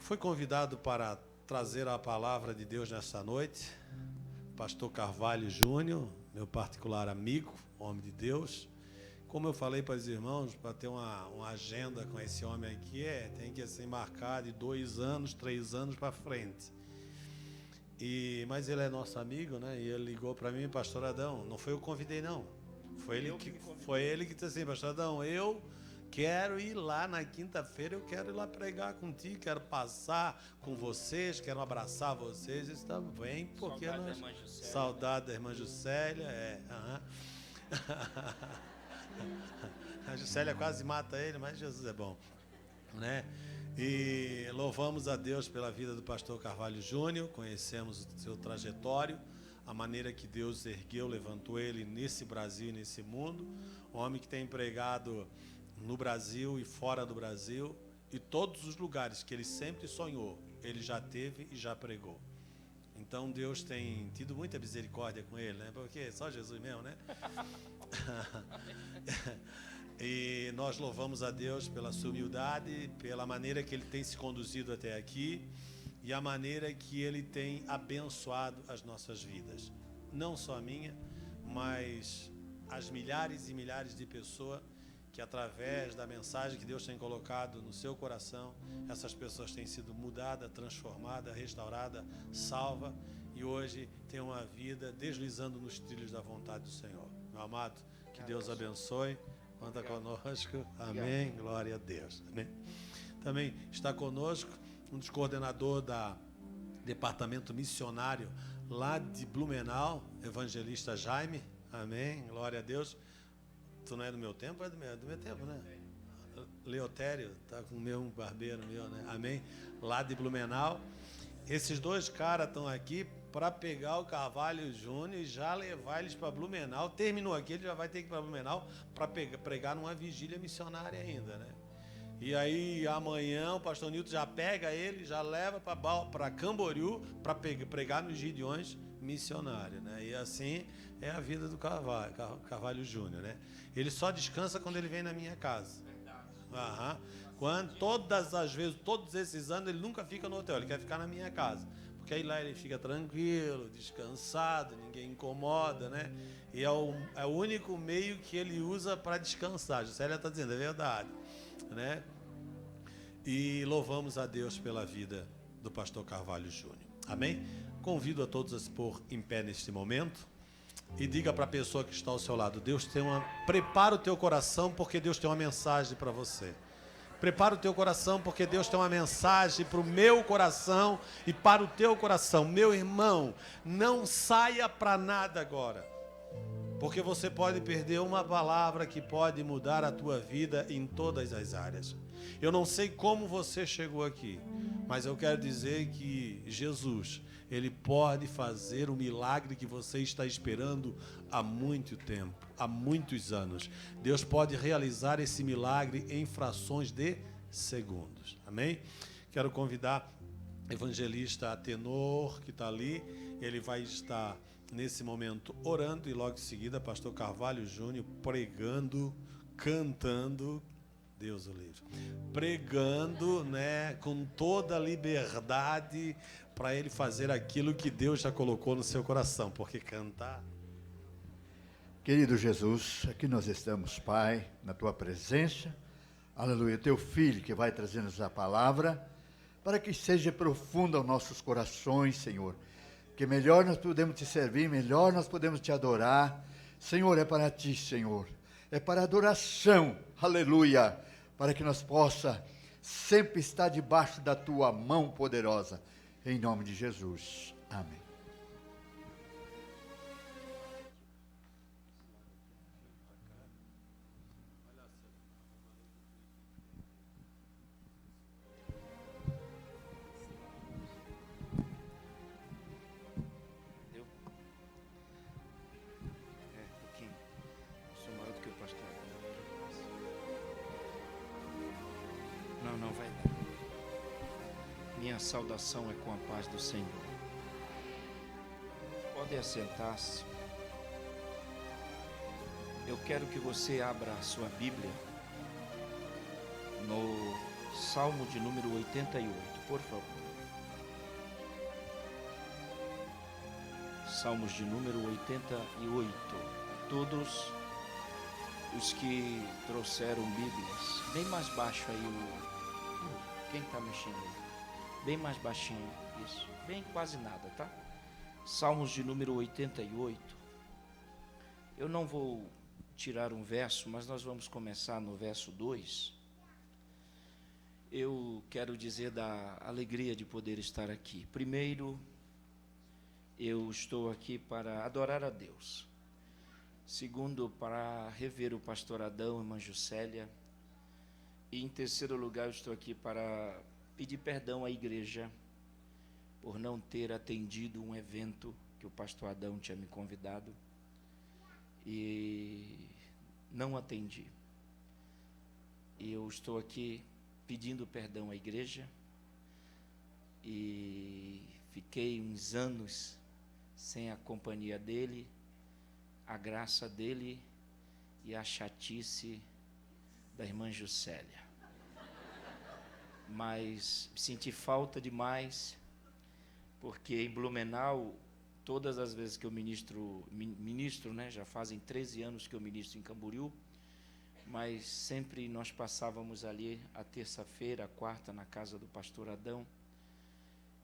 Foi convidado para trazer a palavra de Deus nesta noite, pastor Carvalho Júnior, meu particular amigo, homem de Deus. Como eu falei para os irmãos, para ter uma agenda com esse homem aqui, tem que ser marcado de 2 anos, 3 anos para frente. Mas ele é nosso amigo, né? E ele ligou para mim, pastor Adão, não foi eu que convidei, não. Foi ele que disse assim, pastor Adão, eu quero ir lá na quinta-feira, eu quero ir lá pregar contigo, quero passar com vocês, quero abraçar vocês. Isso está bem, porque saudade da irmã Juscelia, A Juscelia quase mata ele, mas Jesus é bom, né? E louvamos a Deus pela vida do pastor Carvalho Júnior, conhecemos o seu trajetório, a maneira que Deus ergueu, levantou ele nesse Brasil e nesse mundo, um homem que tem pregado no Brasil e fora do Brasil, e todos os lugares que ele sempre sonhou, ele já teve e já pregou. Então Deus tem tido muita misericórdia com ele, né? Porque só Jesus mesmo, né? E nós louvamos a Deus pela sua humildade, pela maneira que ele tem se conduzido até aqui e a maneira que ele tem abençoado as nossas vidas. Não só a minha, mas as milhares e milhares de pessoas que através da mensagem que Deus tem colocado no seu coração, essas pessoas têm sido mudadas, transformadas, restauradas, salvas e hoje tem uma vida deslizando nos trilhos da vontade do Senhor. Meu amado, que Deus abençoe. Conta conosco, amém, glória a Deus. Amém. Também está conosco um dos coordenadores da departamento missionário lá de Blumenau, evangelista Jaime, amém, glória a Deus. Tu não é do meu tempo? É do meu tempo, né? Leotério, tá com um barbeiro meu, né? Amém, lá de Blumenau. Esses 2 caras estão aqui para pegar o Carvalho Júnior e já levar eles para Blumenau. Terminou aqui, ele já vai ter que ir para Blumenau para pregar numa vigília missionária ainda, né? E aí amanhã o pastor Nilton já pega ele, já leva para Camboriú para pregar nos Gideões missionários, né? E assim é a vida do Carvalho Júnior, né? Ele só descansa quando ele vem na minha casa. Todas as vezes, todos esses anos, ele nunca fica no hotel, ele quer ficar na minha casa. Porque aí lá ele fica tranquilo, descansado, ninguém incomoda, né? E é o único meio que ele usa para descansar. A Juscelia está dizendo, é verdade, né? E louvamos a Deus pela vida do pastor Carvalho Júnior. Amém? Convido a todos a se pôr em pé neste momento e diga para a pessoa que está ao seu lado, prepara o teu coração porque Deus tem uma mensagem para você. Prepara o teu coração, porque Deus tem uma mensagem para o meu coração e para o teu coração. Meu irmão, não saia para nada agora, porque você pode perder uma palavra que pode mudar a tua vida em todas as áreas. Eu não sei como você chegou aqui, mas eu quero dizer que Jesus, Ele pode fazer o milagre que você está esperando há muito tempo, há muitos anos. Deus pode realizar esse milagre em frações de segundos. Amém? Quero convidar o evangelista Atenor, que está ali. Ele vai estar nesse momento orando e logo em seguida pastor Carvalho Júnior pregando, cantando, Deus o livre, pregando, né, com toda a liberdade para ele fazer aquilo que Deus já colocou no seu coração, porque cantar. Querido Jesus, aqui nós estamos, Pai, na Tua presença, aleluia, Teu Filho que vai trazendo-nos a palavra, para que seja profunda aos nossos corações, Senhor, que melhor nós podemos Te servir, melhor nós podemos Te adorar, Senhor, é para Ti, Senhor, é para adoração, aleluia, para que nós possa sempre estar debaixo da Tua mão poderosa, em nome de Jesus, amém. Não vai dar. Minha saudação é com a paz do Senhor. Pode assentar-se. Eu quero que você abra a sua Bíblia no Salmo de número 88, por favor. Salmos de número 88. Todos os que trouxeram Bíblias, bem mais baixo aí quem está mexendo aí? Bem mais baixinho, isso, bem quase nada, tá? Salmos de número 88. Eu não vou tirar um verso, mas nós vamos começar no verso 2. Eu quero dizer da alegria de poder estar aqui. Primeiro, eu estou aqui para adorar a Deus. Segundo, para rever o pastor Adão e irmã Juscelia. E em terceiro lugar, eu estou aqui para pedir perdão à igreja por não ter atendido um evento que o pastor Adão tinha me convidado e não atendi. E eu estou aqui pedindo perdão à igreja e fiquei uns anos sem a companhia dele, a graça dele e a chatice da irmã Juscelia. Mas senti falta demais, porque em Blumenau, todas as vezes que eu ministro, né, já fazem 13 anos que eu ministro em Camboriú, mas sempre nós passávamos ali a terça-feira, a quarta, na casa do pastor Adão,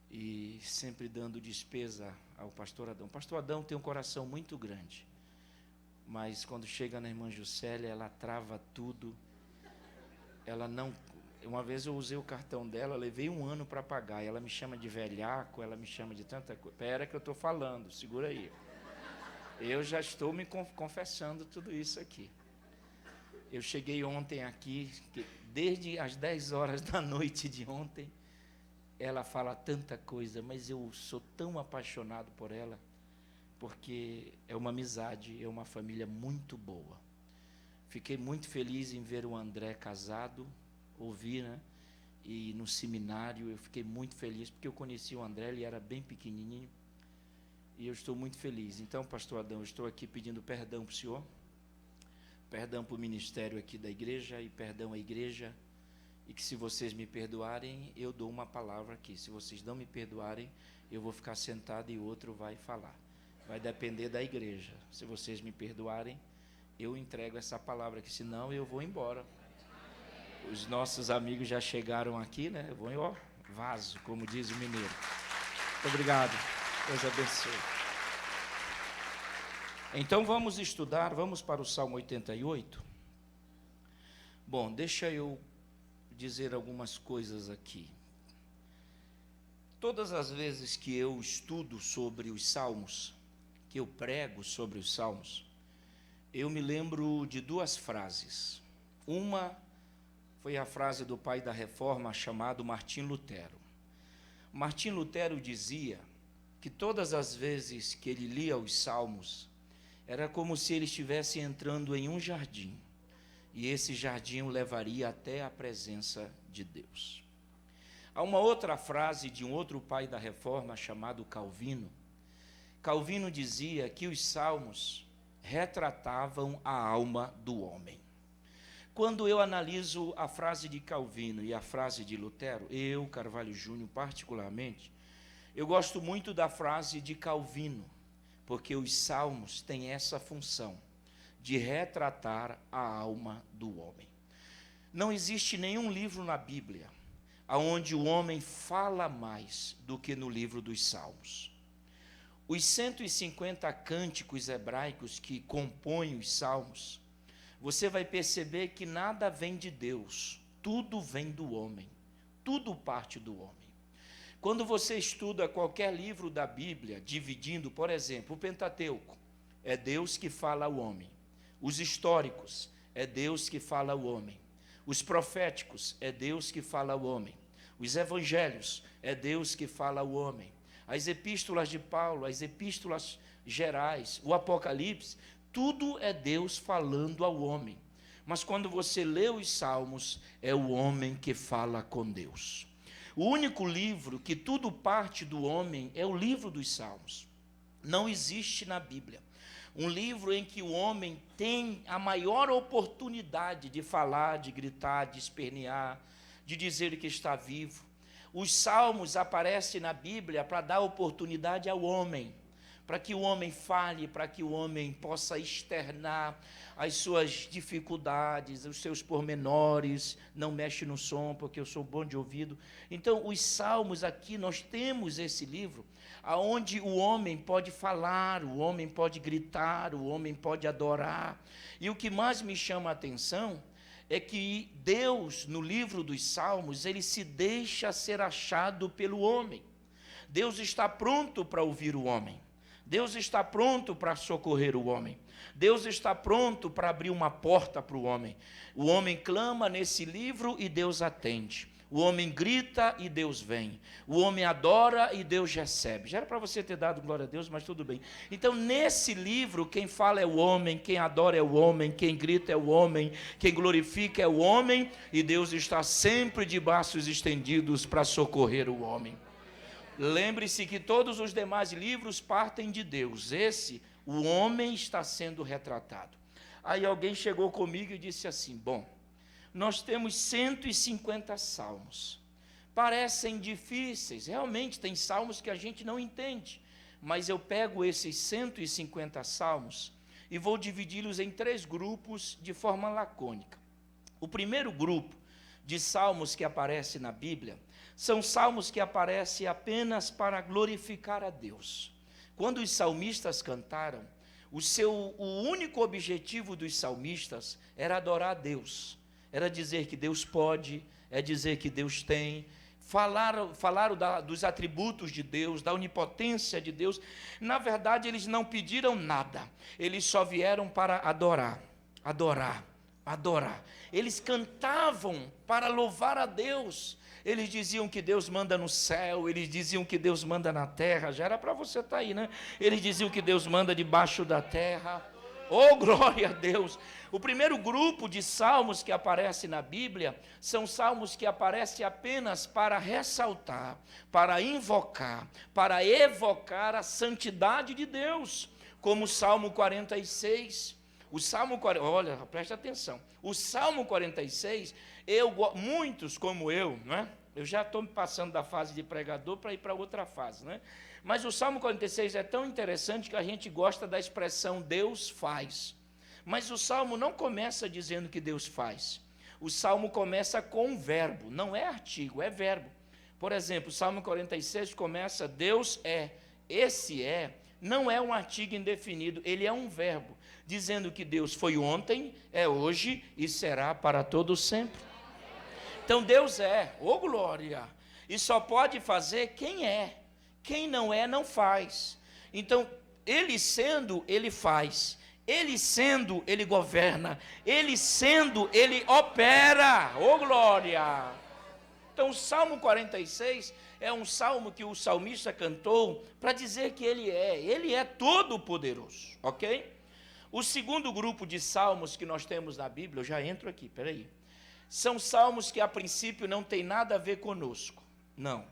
e sempre dando despesa ao pastor Adão. O pastor Adão tem um coração muito grande, mas quando chega na irmã Juscelia, ela trava tudo. Ela não... Uma vez eu usei o cartão dela, levei 1 ano para pagar, e ela me chama de velhaco, ela me chama de tanta coisa. Espera que eu estou falando, segura aí. Eu já estou me confessando tudo isso aqui. Eu cheguei ontem aqui, desde as 10 horas da noite de ontem, ela fala tanta coisa, mas eu sou tão apaixonado por ela, porque é uma amizade, é uma família muito boa. Fiquei muito feliz em ver o André casado, ouvir, né? E no seminário eu fiquei muito feliz, porque eu conheci o André, ele era bem pequenininho, e eu estou muito feliz. Então, pastor Adão, eu estou aqui pedindo perdão para o senhor, perdão para o ministério aqui da igreja, e perdão à igreja, e que se vocês me perdoarem, eu dou uma palavra aqui. Se vocês não me perdoarem, eu vou ficar sentado e outro vai falar. Vai depender da igreja. Se vocês me perdoarem, eu entrego essa palavra aqui, senão eu vou embora. Os nossos amigos já chegaram aqui, né? Eu vou, ó, vaso, como diz o mineiro. Muito obrigado. Deus abençoe. Então vamos estudar, vamos para o Salmo 88. Bom, deixa eu dizer algumas coisas aqui. Todas as vezes que eu estudo sobre os Salmos, que eu prego sobre os Salmos, eu me lembro de 2 frases. Uma foi a frase do pai da Reforma, chamado Martim Lutero. Martim Lutero dizia que todas as vezes que ele lia os Salmos, era como se ele estivesse entrando em um jardim, e esse jardim o levaria até a presença de Deus. Há uma outra frase de um outro pai da Reforma, chamado Calvino. Calvino dizia que os Salmos retratavam a alma do homem. Quando eu analiso a frase de Calvino e a frase de Lutero, eu, Carvalho Júnior, particularmente, eu gosto muito da frase de Calvino, porque os Salmos têm essa função de retratar a alma do homem. Não existe nenhum livro na Bíblia onde o homem fala mais do que no livro dos Salmos. Os 150 cânticos hebraicos que compõem os Salmos, você vai perceber que nada vem de Deus, tudo vem do homem, tudo parte do homem. Quando você estuda qualquer livro da Bíblia, dividindo, por exemplo, o Pentateuco, é Deus que fala ao homem. Os históricos, é Deus que fala ao homem. Os proféticos, é Deus que fala ao homem. Os evangelhos, é Deus que fala ao homem. As epístolas de Paulo, as epístolas gerais, o Apocalipse, tudo é Deus falando ao homem. Mas quando você lê os Salmos, é o homem que fala com Deus. O único livro que tudo parte do homem é o livro dos Salmos. Não existe na Bíblia um livro em que o homem tem a maior oportunidade de falar, de gritar, de espernear, de dizer que está vivo. Os salmos aparecem na Bíblia para dar oportunidade ao homem, para que o homem fale, para que o homem possa externar as suas dificuldades, os seus pormenores. Não mexe no som, porque eu sou bom de ouvido. Então, os salmos aqui, nós temos esse livro, onde o homem pode falar, o homem pode gritar, o homem pode adorar. E o que mais me chama a atenção é que Deus, no livro dos Salmos, ele se deixa ser achado pelo homem. Deus está pronto para ouvir o homem. Deus está pronto para socorrer o homem. Deus está pronto para abrir uma porta para o homem. O homem clama nesse livro e Deus atende. O homem grita e Deus vem. O homem adora e Deus recebe. Já era para você ter dado glória a Deus, mas tudo bem. Então, nesse livro, quem fala é o homem, quem adora é o homem, quem grita é o homem, quem glorifica é o homem, e Deus está sempre de braços estendidos para socorrer o homem. Lembre-se que todos os demais livros partem de Deus. Esse, o homem está sendo retratado. Aí alguém chegou comigo e disse assim: bom, nós temos 150 salmos. Parecem difíceis, realmente tem salmos que a gente não entende, mas eu pego esses 150 salmos e vou dividi-los em 3 grupos de forma lacônica. O primeiro grupo de salmos que aparece na Bíblia são salmos que aparecem apenas para glorificar a Deus. Quando os salmistas cantaram, o único objetivo dos salmistas era adorar a Deus. Era dizer que Deus pode, é dizer que Deus tem. Falaram dos atributos de Deus, da onipotência de Deus. Na verdade, eles não pediram nada. Eles só vieram para adorar. Eles cantavam para louvar a Deus. Eles diziam que Deus manda no céu, eles diziam que Deus manda na terra. Já era para você estar aí, né? Eles diziam que Deus manda debaixo da terra. Oh, glória a Deus! O primeiro grupo de salmos que aparece na Bíblia são salmos que aparecem apenas para ressaltar, para invocar, para evocar a santidade de Deus, como o Salmo 46. O Salmo 46, olha, preste atenção. O Salmo 46, muitos como eu, não é? Eu já estou me passando da fase de pregador para ir para outra fase, né? Mas o Salmo 46 é tão interessante que a gente gosta da expressão Deus faz. Mas o Salmo não começa dizendo que Deus faz. O Salmo começa com um verbo, não é artigo, é verbo. Por exemplo, o Salmo 46 começa, Deus é. Esse é não é um artigo indefinido, ele é um verbo, dizendo que Deus foi ontem, é hoje e será para todo sempre. Então Deus é, ô glória, e só pode fazer quem é. Quem não é, não faz. Então, ele sendo, ele faz. Ele sendo, ele governa. Ele sendo, ele opera. Ô glória! Então, o Salmo 46 é um salmo que o salmista cantou para dizer que ele é todo poderoso, ok? O segundo grupo de salmos que nós temos na Bíblia, eu já entro aqui, peraí. São salmos que a princípio não tem nada a ver conosco. Não.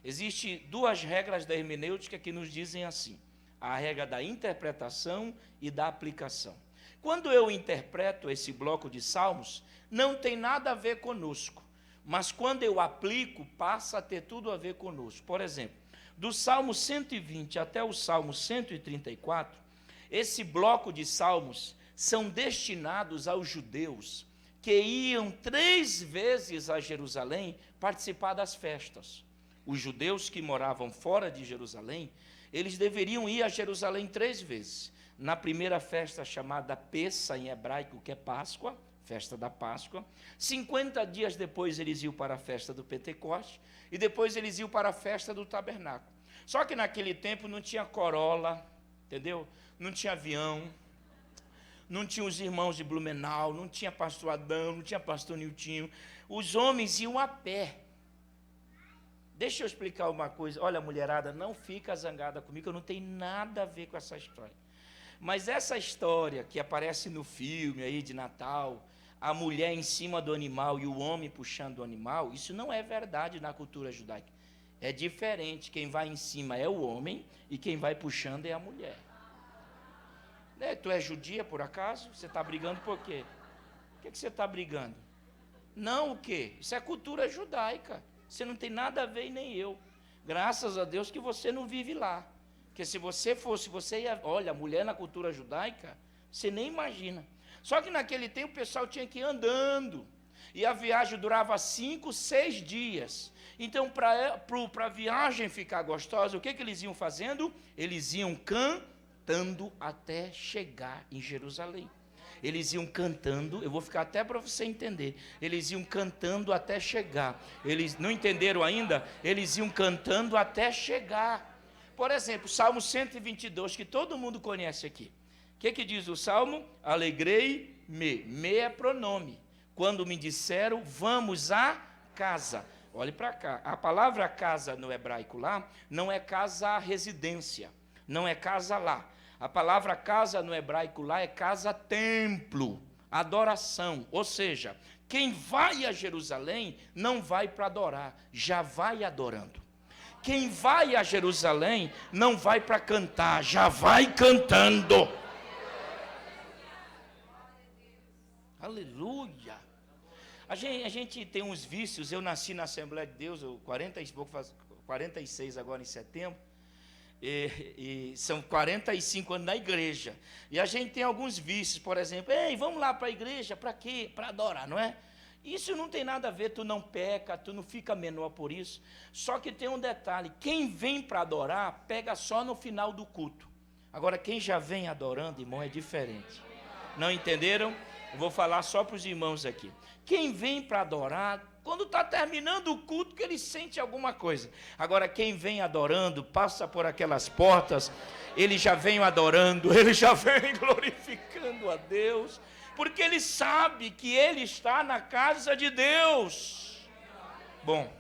Existem 2 regras da hermenêutica que nos dizem assim: a regra da interpretação e da aplicação. Quando eu interpreto esse bloco de salmos, não tem nada a ver conosco, mas quando eu aplico, passa a ter tudo a ver conosco. Por exemplo, do Salmo 120 até o Salmo 134, esse bloco de salmos são destinados aos judeus que iam 3 vezes a Jerusalém participar das festas. Os judeus que moravam fora de Jerusalém, eles deveriam ir a Jerusalém 3 vezes. Na primeira festa chamada Pessa, em hebraico, que é Páscoa, festa da Páscoa. 50 dias depois eles iam para a festa do Pentecoste, e depois eles iam para a festa do Tabernáculo. Só que naquele tempo não tinha Corolla, entendeu? Não tinha avião, não tinha os irmãos de Blumenau, não tinha pastor Adão, não tinha pastor Niltinho. Os homens iam a pé. Deixa eu explicar uma coisa. Olha, mulherada, não fica zangada comigo, eu não tenho nada a ver com essa história. Mas essa história que aparece no filme aí de Natal, a mulher em cima do animal e o homem puxando o animal, isso não é verdade na cultura judaica. É diferente, quem vai em cima é o homem e quem vai puxando é a mulher. Tu é judia, por acaso? Você está brigando por quê? Por que você está brigando? Não, o quê? Isso é cultura judaica. Você não tem nada a ver e nem eu. Graças a Deus que você não vive lá. Porque se você fosse, você ia... Olha, mulher na cultura judaica, você nem imagina. Só que naquele tempo o pessoal tinha que ir andando. E a viagem durava 5, 6 dias. Então, para a viagem ficar gostosa, o que eles iam fazendo? Eles iam cantando até chegar em Jerusalém. Eles iam cantando, eu vou ficar até para você entender. Eles iam cantando até chegar. Eles não entenderam ainda? Eles iam cantando até chegar. Por exemplo, Salmo 122, que todo mundo conhece aqui. O que diz o Salmo? Alegrei-me. Me é pronome. Quando me disseram, vamos à casa. Olhe para cá. A palavra casa no hebraico lá, não é casa residência. Não é casa lá. A palavra casa no hebraico lá é casa-templo, adoração. Ou seja, quem vai a Jerusalém não vai para adorar, já vai adorando. Quem vai a Jerusalém não vai para cantar, já vai cantando. Aleluia. A gente tem uns vícios. Eu nasci na Assembleia de Deus, 46 agora em setembro. E são 45 anos na igreja. E a gente tem alguns vícios, por exemplo, ei, vamos lá para a igreja, para quê? Para adorar, não é? Isso não tem nada a ver, tu não peca, tu não fica menor por isso. Só que tem um detalhe, quem vem para adorar, pega só no final do culto. Agora, quem já vem adorando, irmão, é diferente. Não entenderam? Eu vou falar só para os irmãos aqui. Quem vem para adorar, quando está terminando o culto, que ele sente alguma coisa. Agora, quem vem adorando, passa por aquelas portas, ele já vem adorando, ele já vem glorificando a Deus, porque ele sabe que ele está na casa de Deus. Bom,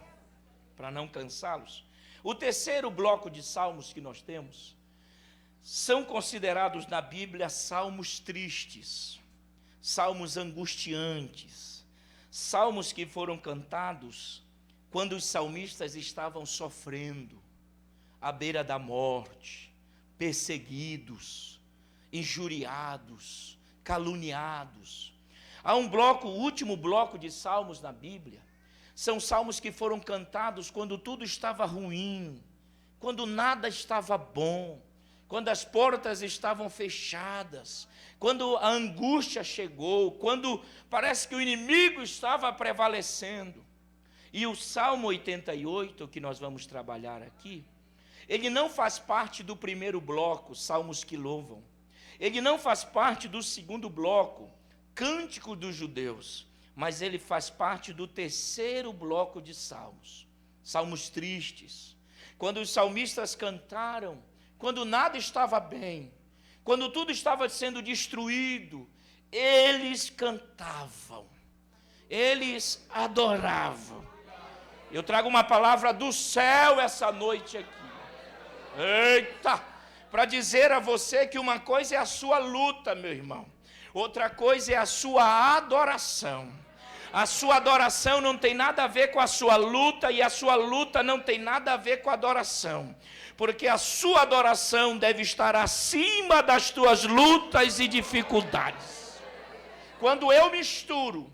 para não cansá-los, o terceiro bloco de salmos que nós temos, são considerados na Bíblia salmos tristes, salmos angustiantes, salmos que foram cantados quando os salmistas estavam sofrendo, à beira da morte, perseguidos, injuriados, caluniados. Há um bloco, o último bloco de salmos na Bíblia, são salmos que foram cantados quando tudo estava ruim, quando nada estava bom, quando as portas estavam fechadas, quando a angústia chegou, quando parece que o inimigo estava prevalecendo. E o Salmo 88, que nós vamos trabalhar aqui, ele não faz parte do primeiro bloco, Salmos que Louvam. Ele não faz parte do segundo bloco, Cântico dos Judeus. Mas ele faz parte do terceiro bloco de salmos. Salmos tristes. Quando os salmistas cantaram, quando nada estava bem, quando tudo estava sendo destruído, eles cantavam, eles adoravam. Eu trago uma palavra do céu essa noite aqui. Eita! Para dizer a você que uma coisa é a sua luta, meu irmão. Outra coisa é a sua adoração. A sua adoração não tem nada a ver com a sua luta, e a sua luta não tem nada a ver com a adoração. Porque a sua adoração deve estar acima das tuas lutas e dificuldades. Quando eu misturo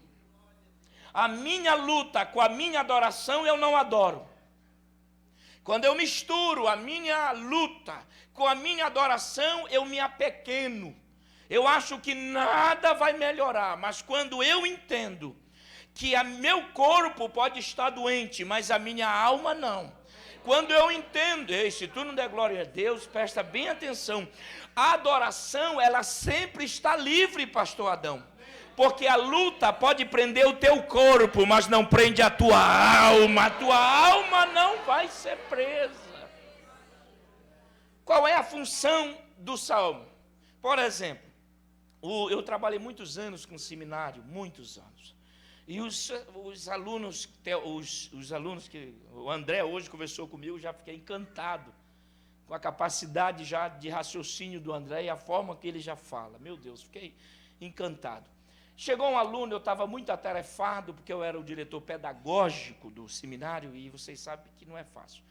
a minha luta com a minha adoração, eu não adoro. Quando eu misturo a minha luta com a minha adoração, eu me apequeno. Eu acho que nada vai melhorar, mas quando eu entendo que o meu corpo pode estar doente, mas a minha alma não. Quando eu entendo, se tu não der glória a Deus, presta bem atenção. A adoração, ela sempre está livre, pastor Adão. Porque a luta pode prender o teu corpo, mas não prende a tua alma. A tua alma não vai ser presa. Qual é a função do salmo? Por exemplo, eu trabalhei muitos anos com seminário, muitos anos. E os alunos que o André hoje conversou comigo, já fiquei encantado com a capacidade já de raciocínio do André e a forma que ele já fala. Meu Deus, fiquei encantado. Chegou um aluno, eu estava muito atarefado, porque eu era o diretor pedagógico do seminário, e vocês sabem que não é fácil.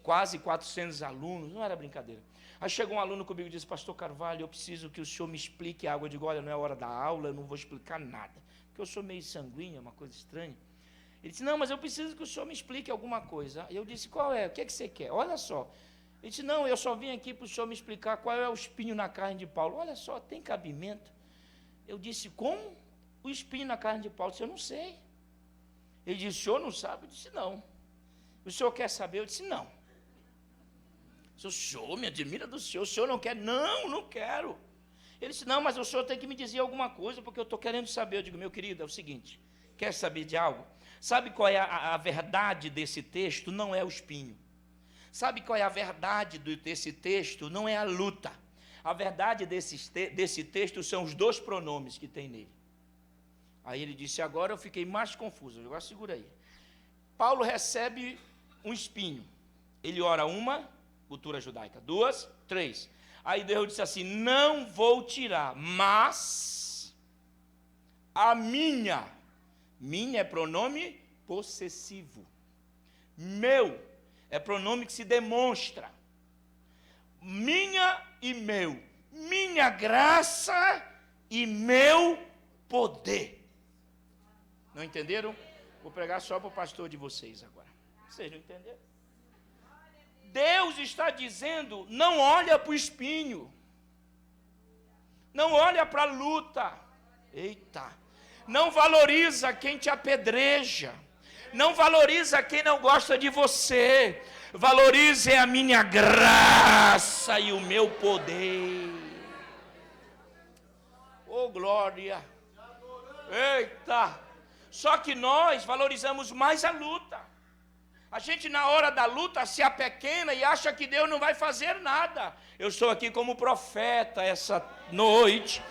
quase 400 alunos, não era brincadeira. Aí chegou um aluno comigo e disse: pastor Carvalho, eu preciso que o senhor me explique água. Eu digo: olha, não é hora da aula, eu não vou explicar nada, porque eu sou meio sanguíneo, é uma coisa estranha. Ele disse: não, mas eu preciso que o senhor me explique alguma coisa. Eu disse: qual é? O que é que você quer? Olha só. Ele disse: não, eu só vim aqui para o senhor me explicar qual é o espinho na carne de Paulo. Olha só, tem cabimento? Eu disse: como o espinho na carne de Paulo? Eu disse: eu não sei. Ele disse: o senhor não sabe? Eu disse: não. O senhor quer saber? Eu disse: não. O senhor me admira do senhor, o senhor não quer? Não, não quero. Ele disse: não, mas o senhor tem que me dizer alguma coisa, porque eu estou querendo saber. Eu digo: meu querido, é o seguinte, quer saber de algo? Sabe qual é a verdade desse texto? Não é o espinho. Sabe qual é a verdade desse texto? Não é a luta. A verdade desse texto são os dois pronomes que tem nele. Aí ele disse: agora eu fiquei mais confuso. Agora segura aí. Paulo recebe um espinho. Ele ora uma, cultura judaica, 2, 3. Aí Deus disse assim: não vou tirar, mas a minha é pronome possessivo. Meu é pronome que se demonstra. Minha e meu. Minha graça e meu poder. Não entenderam? Vou pregar só para o pastor de vocês agora. Vocês não entenderam? Deus está dizendo: não olha para o espinho. Não olha para a luta. Eita. Não valoriza quem te apedreja. Não valoriza quem não gosta de você. Valorize a minha graça e o meu poder. Oh, glória. Eita. Só que nós valorizamos mais a luta. A gente na hora da luta se apequena e acha que Deus não vai fazer nada. Eu estou aqui como profeta essa noite,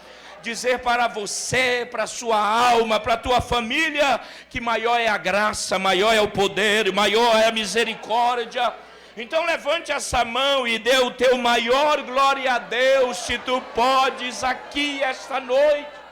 dizer para você, para a sua alma, para a tua família, que maior é a graça, maior é o poder, maior é a misericórdia. Então levante essa mão e dê o teu maior glória a Deus, se tu podes, aqui esta noite.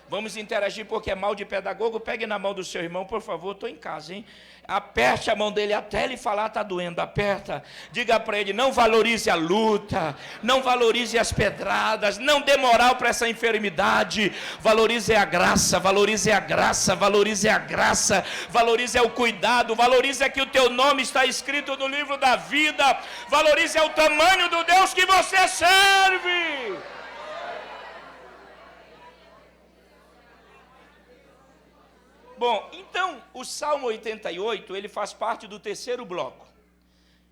Vamos interagir porque é mal de pedagogo. Pegue na mão do seu irmão, por favor, estou em casa, hein? Aperte a mão dele até ele falar: está doendo, aperta. Diga para ele: não valorize a luta, não valorize as pedradas, não dê moral para essa enfermidade. Valorize a graça, valorize a graça, valorize a graça, valorize o cuidado, valorize que o teu nome está escrito no livro da vida, valorize o tamanho do Deus que você serve. Bom, então, o Salmo 88, ele faz parte do terceiro bloco,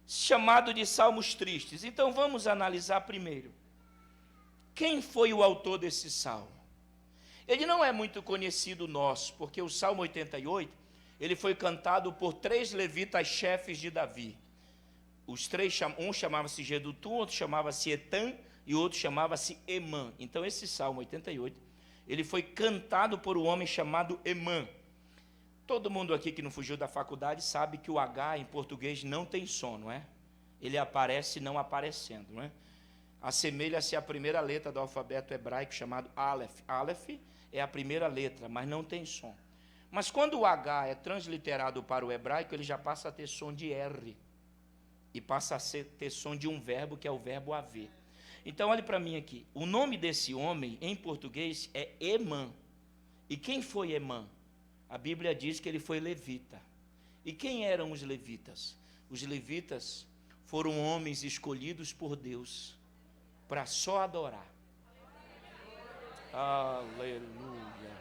chamado de Salmos Tristes. Então, vamos analisar primeiro. Quem foi o autor desse salmo? Ele não é muito conhecido nosso, porque o Salmo 88, ele foi cantado por 3 levitas chefes de Davi. Os 3, um chamava-se Jedutum, outro chamava-se Etan e outro chamava-se Emã. Então, esse Salmo 88, ele foi cantado por um homem chamado Emã. Todo mundo aqui que não fugiu da faculdade sabe que o H em português não tem som, não é? Ele aparece não aparecendo, não é? Assemelha-se à primeira letra do alfabeto hebraico chamado Aleph. Aleph é a primeira letra, mas não tem som. Mas quando o H é transliterado para o hebraico, ele já passa a ter som de R. E passa a ter som de um verbo, que é o verbo haver. Então, olhe para mim aqui. O nome desse homem, em português, é Emã. E quem foi Emã? A Bíblia diz que ele foi levita. E quem eram os levitas? Os levitas foram homens escolhidos por Deus para só adorar. Aleluia.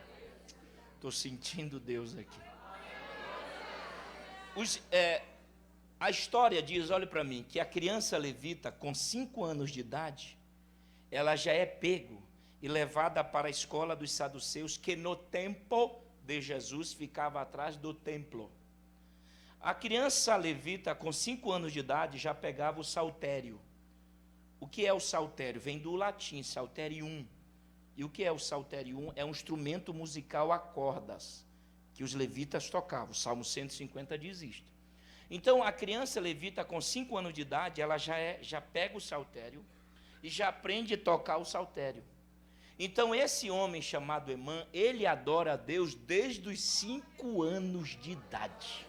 Estou sentindo Deus aqui. A história diz, olha para mim, que a criança levita com 5 anos de idade, ela já é pego e levada para a escola dos saduceus, que no tempo de Jesus ficava atrás do templo. A criança levita com 5 anos de idade já pegava o saltério. O que é o saltério? Vem do latim, salterium. E o que é o salterium? É um instrumento musical a cordas, que os levitas tocavam. O Salmo 150 diz isto. Então, a criança levita com 5 anos de idade, ela já pega o saltério e já aprende a tocar o saltério. Então, esse homem chamado Emã, ele adora a Deus desde os 5 anos de idade.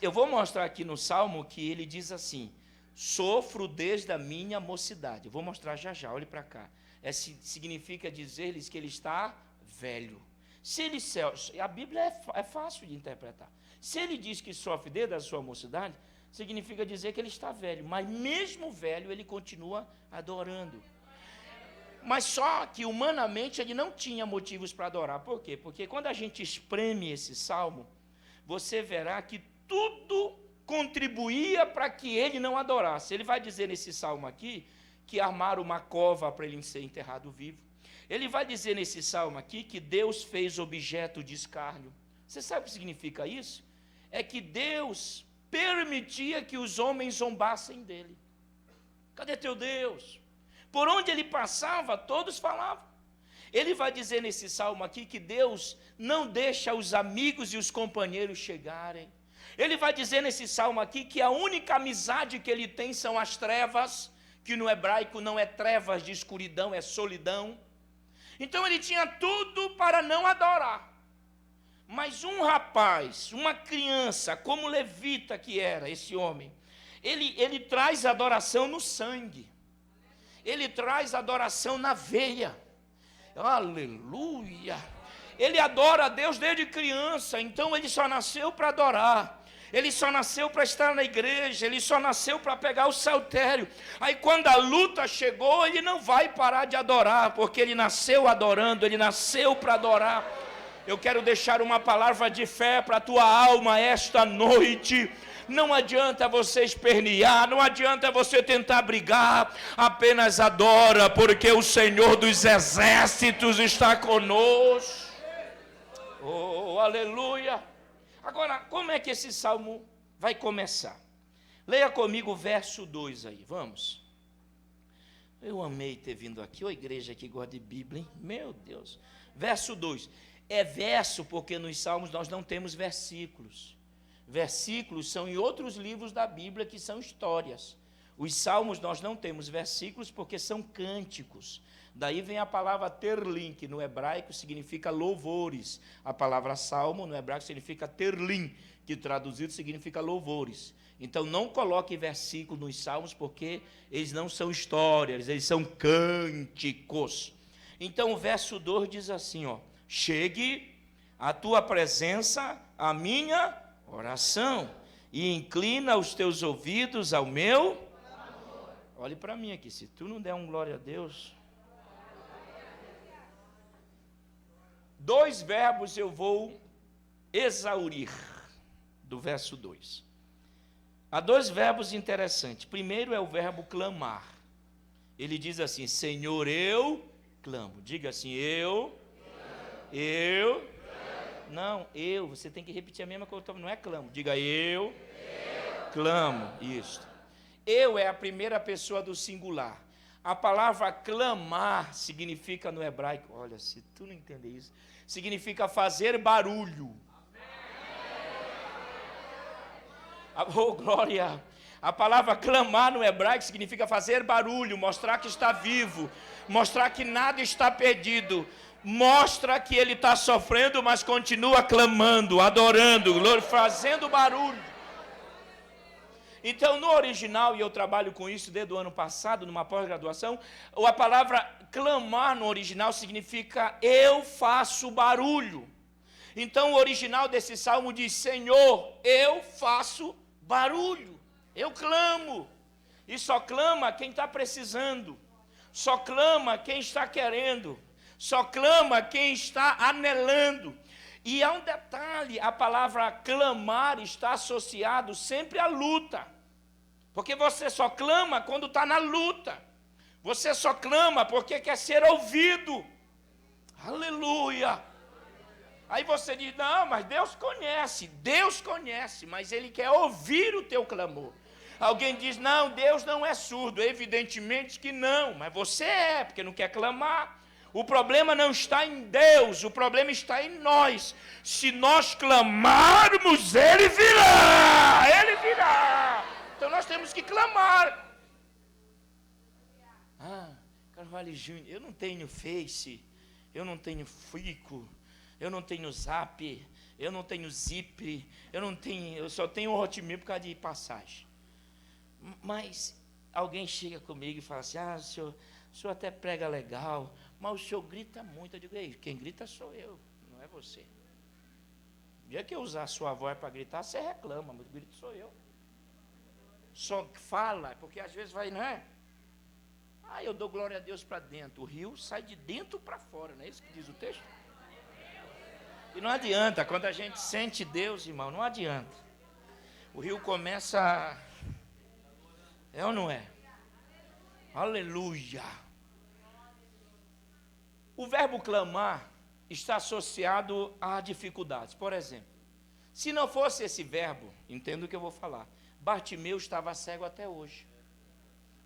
Eu vou mostrar aqui no Salmo que ele diz assim: sofro desde a minha mocidade. Eu vou mostrar já já, olhe para cá. Significa dizer-lhes que ele está velho. A Bíblia é fácil de interpretar. Se ele diz que sofre desde a sua mocidade, significa dizer que ele está velho. Mas mesmo velho, ele continua adorando. Mas só que humanamente ele não tinha motivos para adorar. Por quê? Porque quando a gente espreme esse salmo, você verá que tudo contribuía para que ele não adorasse. Ele vai dizer nesse salmo aqui que armaram uma cova para ele ser enterrado vivo. Ele vai dizer nesse salmo aqui que Deus fez objeto de escárnio. Você sabe o que significa isso? É que Deus permitia que os homens zombassem dele. Cadê teu Deus? Por onde ele passava, todos falavam. Ele vai dizer nesse salmo aqui que Deus não deixa os amigos e os companheiros chegarem. Ele vai dizer nesse salmo aqui que a única amizade que ele tem são as trevas, que no hebraico não é trevas de escuridão, é solidão. Então ele tinha tudo para não adorar. Mas um rapaz, uma criança, como levita que era esse homem, ele traz adoração no sangue. Ele traz adoração na veia. Aleluia! Ele adora a Deus desde criança, então ele só nasceu para adorar. Ele só nasceu para estar na igreja, ele só nasceu para pegar o saltério. Aí quando a luta chegou, ele não vai parar de adorar, porque ele nasceu adorando, ele nasceu para adorar. Eu quero deixar uma palavra de fé para a tua alma esta noite. Não adianta você espernear, não adianta você tentar brigar, apenas adora, porque o Senhor dos exércitos está conosco. Oh, aleluia! Agora, como é que esse salmo vai começar? Leia comigo o verso 2 aí, vamos. Eu amei ter vindo aqui, ô igreja que gosta de Bíblia, hein? Meu Deus. Verso 2. É verso porque nos salmos nós não temos versículos. Versículos são em outros livros da Bíblia que são histórias. Os salmos nós não temos versículos porque são cânticos. Daí vem a palavra terlim, que no hebraico significa louvores. A palavra salmo no hebraico significa terlim, que traduzido significa louvores. Então não coloque versículo nos salmos porque eles não são histórias, eles são cânticos. Então o verso 2 diz assim, ó: chegue à tua presença a minha oração e inclina os teus ouvidos ao meu amor. Olhe para mim aqui, se tu não der um glória a Deus. 2 verbos eu vou exaurir do verso 2. Há 2 verbos interessantes. Primeiro é o verbo clamar. Ele diz assim: Senhor, eu clamo. Diga assim, eu. Não, eu. Você tem que repetir a mesma coisa. Não é clamo. Diga eu. Clamo. Isso. Eu é a primeira pessoa do singular. A palavra clamar significa no hebraico, olha, se tu não entender isso, significa fazer barulho. Oh, glória! A palavra clamar no hebraico significa fazer barulho, mostrar que está vivo, mostrar que nada está perdido, mostra que ele está sofrendo, mas continua clamando, adorando, fazendo barulho. Então, no original, e eu trabalho com isso desde o ano passado, numa pós-graduação, a palavra clamar no original significa eu faço barulho. Então, o original desse salmo diz: Senhor, eu faço barulho, eu clamo. E só clama quem está precisando, só clama quem está querendo, só clama quem está anelando. E há um detalhe: a palavra clamar está associado sempre à luta. Porque você só clama quando está na luta. Você só clama porque quer ser ouvido. Aleluia! Aí você diz: não, mas Deus conhece, mas Ele quer ouvir o teu clamor. Alguém diz: não, Deus não é surdo. Evidentemente que não, mas você é, porque não quer clamar. O problema não está em Deus, o problema está em nós. Se nós clamarmos, Ele virá, Ele virá. Então nós temos que clamar. Carvalho Júnior, eu não tenho Face, eu não tenho Fico, eu não tenho Zap, eu não tenho Zip, eu só tenho Hotmail por causa de passagem. Mas alguém chega comigo e fala assim, o senhor até prega legal, mas o senhor grita muito. Eu digo, ei, quem grita sou eu, não é você. O dia que eu usar a sua voz para gritar, você reclama, mas o grito sou eu. Só que fala, porque às vezes vai, não é? Eu dou glória a Deus para dentro. O rio sai de dentro para fora, não é isso que diz o texto? E não adianta, quando a gente sente Deus, irmão, não adianta. O rio começa a... É ou não é? Aleluia! O verbo clamar está associado a dificuldades. Por exemplo, se não fosse esse verbo, entenda o que eu vou falar, Bartimeu estava cego até hoje.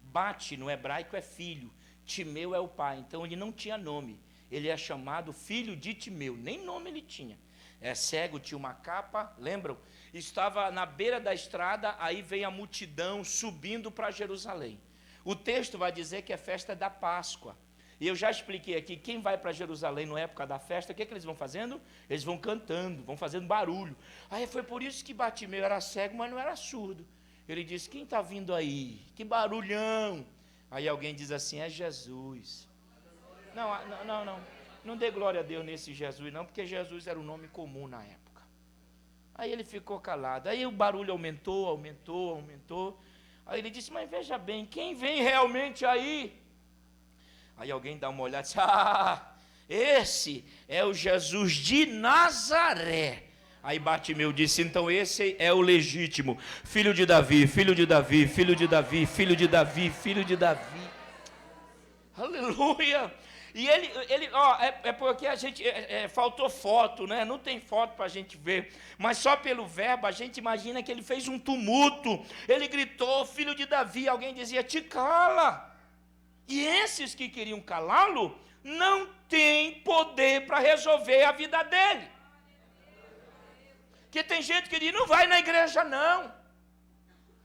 Bate no hebraico é filho, Timeu é o pai, então ele não tinha nome. Ele é chamado filho de Timeu, nem nome ele tinha. É cego, tinha uma capa, lembram? Estava na beira da estrada, aí vem a multidão subindo para Jerusalém. O texto vai dizer que é festa da Páscoa. E eu já expliquei aqui, quem vai para Jerusalém na época da festa, o que eles vão fazendo? Eles vão cantando, vão fazendo barulho. Aí foi por isso que Bartimeu era cego, mas não era surdo. Ele disse, quem está vindo aí? Que barulhão! Aí alguém diz assim, é Jesus. Não dê glória a Deus nesse Jesus não, porque Jesus era um nome comum na época. Aí ele ficou calado, aí o barulho aumentou. Aí ele disse, mas veja bem, quem vem realmente aí? Aí alguém dá uma olhada e diz, esse é o Jesus de Nazaré. Aí Bartimeu disse, então esse é o legítimo, filho de Davi, filho de Davi, filho de Davi, filho de Davi, filho de Davi. Aleluia! E ele porque a gente, faltou foto, né? Não tem foto para a gente ver, mas só pelo verbo a gente imagina que ele fez um tumulto, ele gritou, filho de Davi, alguém dizia, te cala. E esses que queriam calá-lo, não têm poder para resolver a vida dele. Porque tem gente que diz, não vai na igreja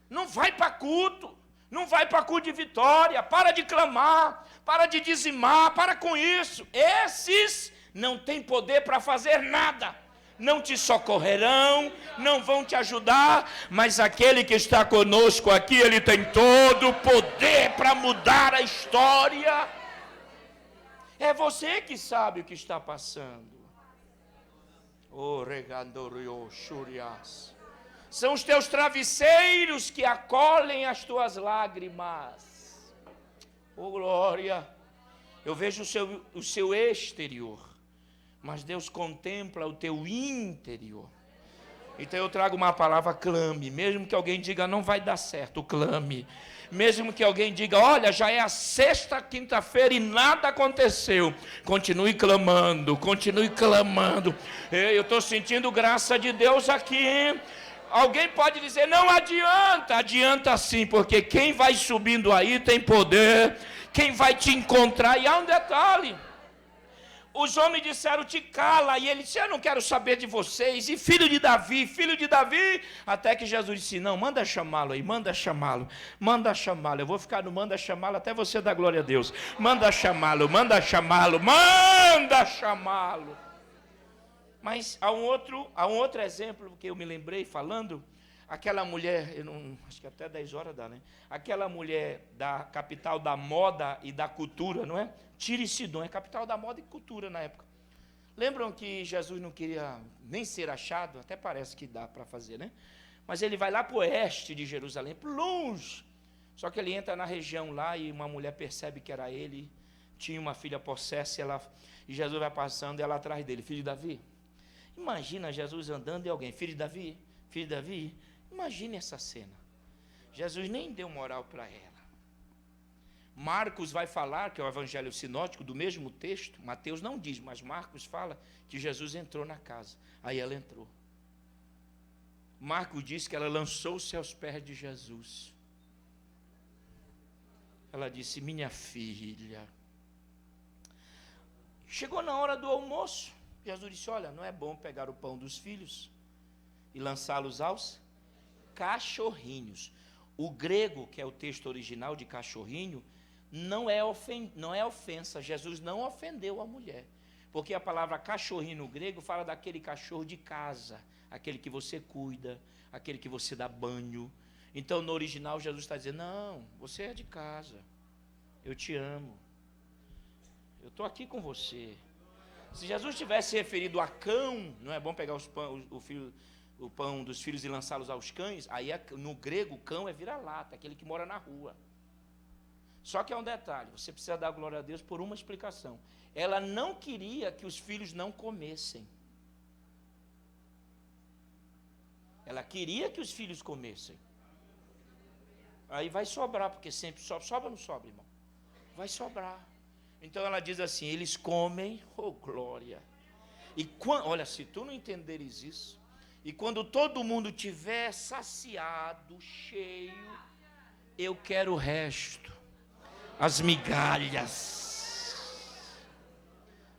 não vai para culto, não vai para culto de vitória, para de clamar, para de dizimar, para com isso. Esses não têm poder para fazer nada, não te socorrerão, não vão te ajudar, mas aquele que está conosco aqui, ele tem todo o poder para mudar a história. É você que sabe o que está passando. São os teus travesseiros que acolhem as tuas lágrimas. Oh glória! Eu vejo o seu exterior, mas Deus contempla o teu interior. Então eu trago uma palavra, clame. Mesmo que alguém diga não vai dar certo, clame. Mesmo que alguém diga, olha, já é a sexta quinta-feira e nada aconteceu, continue clamando, continue clamando. Eu estou sentindo graça de Deus aqui. Alguém pode dizer, não adianta, adianta sim, porque quem vai subindo aí tem poder, quem vai te encontrar, e há um detalhe, os homens disseram, te cala, e ele disse, eu não quero saber de vocês, e filho de Davi, até que Jesus disse, não, manda chamá-lo aí, manda chamá-lo, eu vou ficar no manda chamá-lo até você dar glória a Deus, manda chamá-lo. Mas há um outro exemplo que eu me lembrei falando, aquela mulher, acho que até 10 horas dá, né? Aquela mulher da capital da moda e da cultura, não é? Tiro e Sidom, é capital da moda e cultura na época. Lembram que Jesus não queria nem ser achado? Até parece que dá para fazer, né? Mas ele vai lá para o oeste de Jerusalém, para longe. Só que ele entra na região lá e uma mulher percebe que era ele, tinha uma filha possessa, e Jesus vai passando e ela atrás dele, filho de Davi. Imagina Jesus andando e alguém, filho de Davi, imagine essa cena. Jesus nem deu moral para ela. Marcos vai falar, que é o evangelho sinótico do mesmo texto, Mateus não diz, mas Marcos fala que Jesus entrou na casa, aí ela entrou. Marcos diz que ela lançou-se aos pés de Jesus. Ela disse, minha filha. Chegou na hora do almoço, Jesus disse, olha, não é bom pegar o pão dos filhos e lançá-los aos cachorrinhos. O grego, que é o texto original de cachorrinho, não é ofensa. Jesus não ofendeu a mulher. Porque a palavra cachorrinho no grego fala daquele cachorro de casa, aquele que você cuida, aquele que você dá banho. Então, no original, Jesus está dizendo, não, você é de casa, eu te amo, eu estou aqui com você. Se Jesus tivesse referido a cão, não é bom pegar o pão dos filhos e lançá-los aos cães? Aí no grego, cão é vira-lata, aquele que mora na rua. Só que é um detalhe, você precisa dar glória a Deus por uma explicação. Ela não queria que os filhos não comessem. Ela queria que os filhos comessem. Aí vai sobrar, porque sempre sobra ou não sobra, irmão? Vai sobrar. Então ela diz assim, eles comem, oh glória. E olha, se tu não entenderes isso, e quando todo mundo tiver saciado, cheio, eu quero o resto, as migalhas.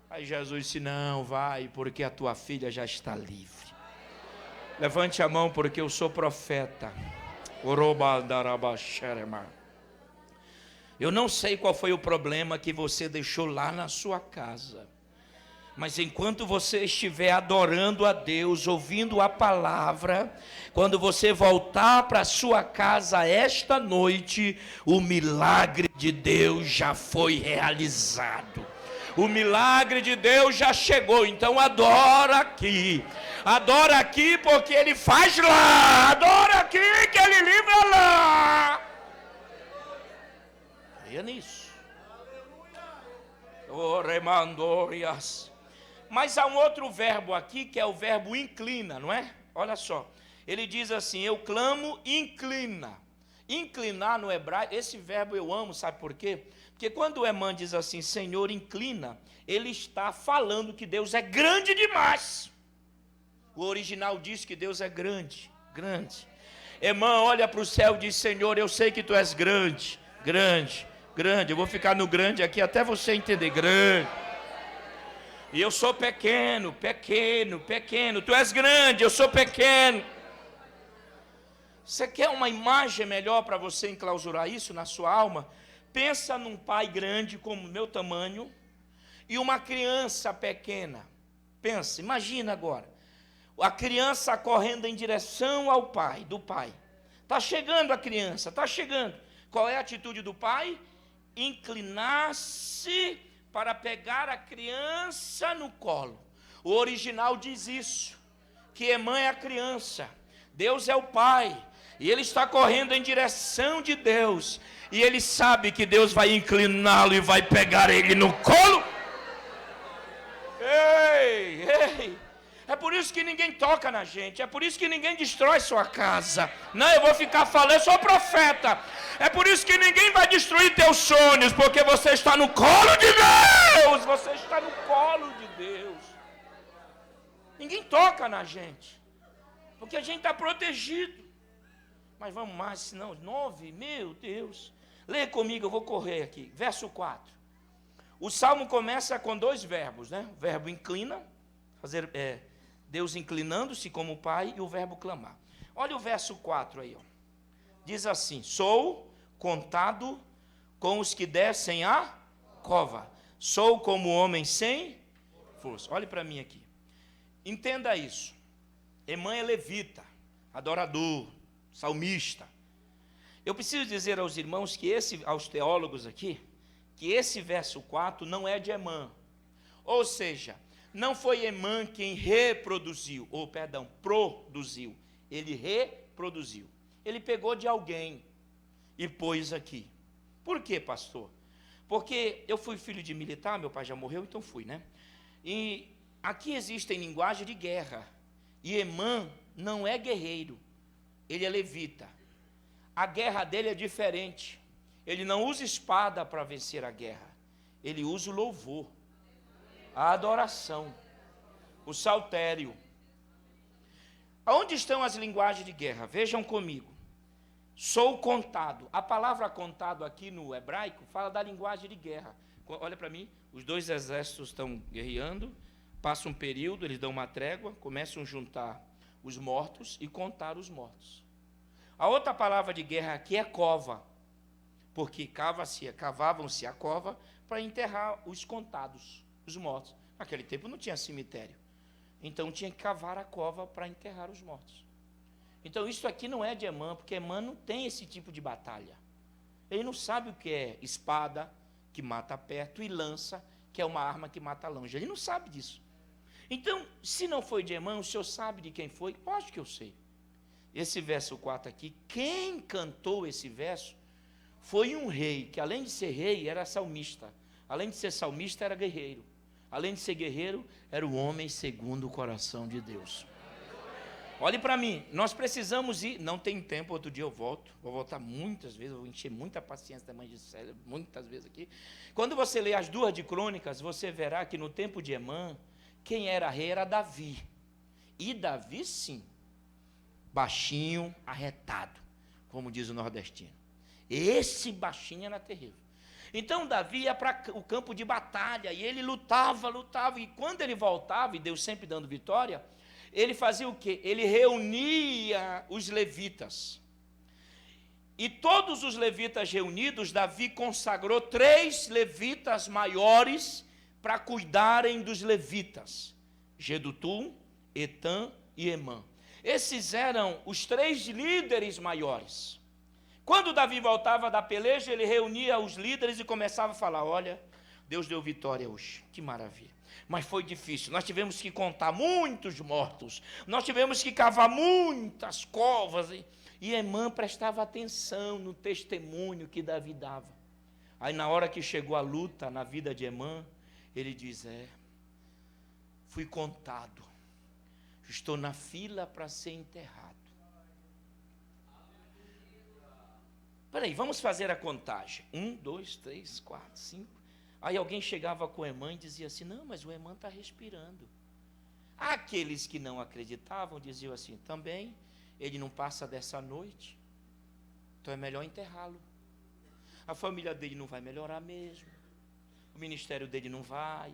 Aí Jesus disse, não, vai, porque a tua filha já está livre. Levante a mão, porque eu sou profeta. Eu não sei qual foi o problema que você deixou lá na sua casa, mas enquanto você estiver adorando a Deus, ouvindo a palavra, quando você voltar para a sua casa esta noite, o milagre de Deus já foi realizado. O milagre de Deus já chegou, então adora aqui porque Ele faz lá, adora aqui que Ele livra lá. Creia nisso. Mas há um outro verbo aqui, que é o verbo inclina, não é? Olha só, ele diz assim, eu clamo, inclina. Inclinar no hebraico, esse verbo eu amo, sabe por quê? Porque quando o Emã diz assim, Senhor, inclina, ele está falando que Deus é grande demais. O original diz que Deus é grande, grande. Emã olha para o céu e diz, Senhor, eu sei que Tu és grande, grande, grande. Eu vou ficar no grande aqui até você entender, grande. E eu sou pequeno, pequeno, pequeno. Tu és grande, eu sou pequeno. Você quer uma imagem melhor para você enclausurar isso na sua alma? Pensa num pai grande como o meu tamanho e uma criança pequena. Pensa, imagina agora. A criança correndo em direção ao pai, do pai. Está chegando a criança, está chegando. Qual é a atitude do pai? Inclinar-se para pegar a criança no colo. O original diz isso, que Emã é a criança, Deus é o pai, e ele está correndo em direção de Deus, e ele sabe que Deus vai incliná-lo e vai pegar ele no colo. Ei, ei, é por isso que ninguém toca na gente, é por isso que ninguém destrói sua casa. Não, eu vou ficar falando, eu sou profeta. É por isso que ninguém vai destruir teus sonhos, porque você está no colo de Deus. Você está no colo de Deus. Ninguém toca na gente, porque a gente está protegido. Mas vamos mais, senão 9, meu Deus. Leia comigo, eu vou correr aqui. Verso 4. O Salmo começa com 2 verbos, né? O verbo inclina, Deus inclinando-se como Pai, e o verbo clamar. Olha o verso 4 aí, ó. Diz assim, sou contado com os que descem a cova. Sou como homem sem força. Olhe para mim aqui. Entenda isso. Emã é levita, adorador, salmista. Eu preciso dizer aos irmãos aos teólogos aqui, que esse verso 4 não é de Emã. Ou seja, não foi Emã quem produziu. Ele reproduziu. Ele pegou de alguém e pôs aqui. Por quê, pastor? Porque eu fui filho de militar, meu pai já morreu, então fui, né? E aqui existem linguagem de guerra. E Emã não é guerreiro, ele é levita. A guerra dele é diferente. Ele não usa espada para vencer a guerra. Ele usa o louvor, a adoração, o saltério. Aonde estão as linguagens de guerra? Vejam comigo. Sou contado. A palavra contado aqui no hebraico fala da linguagem de guerra. Olha para mim, os 2 exércitos estão guerreando, passa um período, eles dão uma trégua, começam a juntar os mortos e contar os mortos. A outra palavra de guerra aqui é cova, porque cavavam-se a cova para enterrar os contados, os mortos. Naquele tempo não tinha cemitério. Então tinha que cavar a cova para enterrar os mortos. Então isso aqui não é de Emã, porque Emã não tem esse tipo de batalha. Ele não sabe o que é espada, que mata perto, e lança, que é uma arma que mata longe. Ele não sabe disso. Então, se não foi de Emã, o senhor sabe de quem foi? Lógico que eu sei. Esse verso 4 aqui, quem cantou esse verso foi um rei, que além de ser rei, era salmista. Além de ser salmista, era guerreiro. Além de ser guerreiro, era o homem segundo o coração de Deus. Olhe para mim, nós precisamos ir, não tem tempo, outro dia eu volto, vou voltar muitas vezes, vou encher muita paciência da mãe de Célia, muitas vezes aqui. Quando você lê as 2 de Crônicas, você verá que no tempo de Emã, quem era rei era Davi. E Davi, sim, baixinho, arretado, como diz o nordestino. Esse baixinho era terrível. Então Davi ia para o campo de batalha, e ele lutava, e quando ele voltava, e Deus sempre dando vitória, ele fazia o quê? Ele reunia os levitas. E todos os levitas reunidos, Davi consagrou 3 levitas maiores para cuidarem dos levitas: Jedutum, Etã e Emã. Esses eram os 3 líderes maiores. Quando Davi voltava da peleja, ele reunia os líderes e começava a falar: olha, Deus deu vitória hoje, que maravilha. Mas foi difícil, nós tivemos que contar muitos mortos, nós tivemos que cavar muitas covas. E Emã prestava atenção no testemunho que Davi dava. Aí na hora que chegou a luta na vida de Emã, ele diz: fui contado, estou na fila para ser enterrado. Peraí, vamos fazer a contagem. 1, 2, 3, 4, 5. Aí alguém chegava com o Emã e dizia assim: não, mas o Emã está respirando. Aqueles que não acreditavam diziam assim: também, ele não passa dessa noite, então é melhor enterrá-lo. A família dele não vai melhorar mesmo, o ministério dele não vai,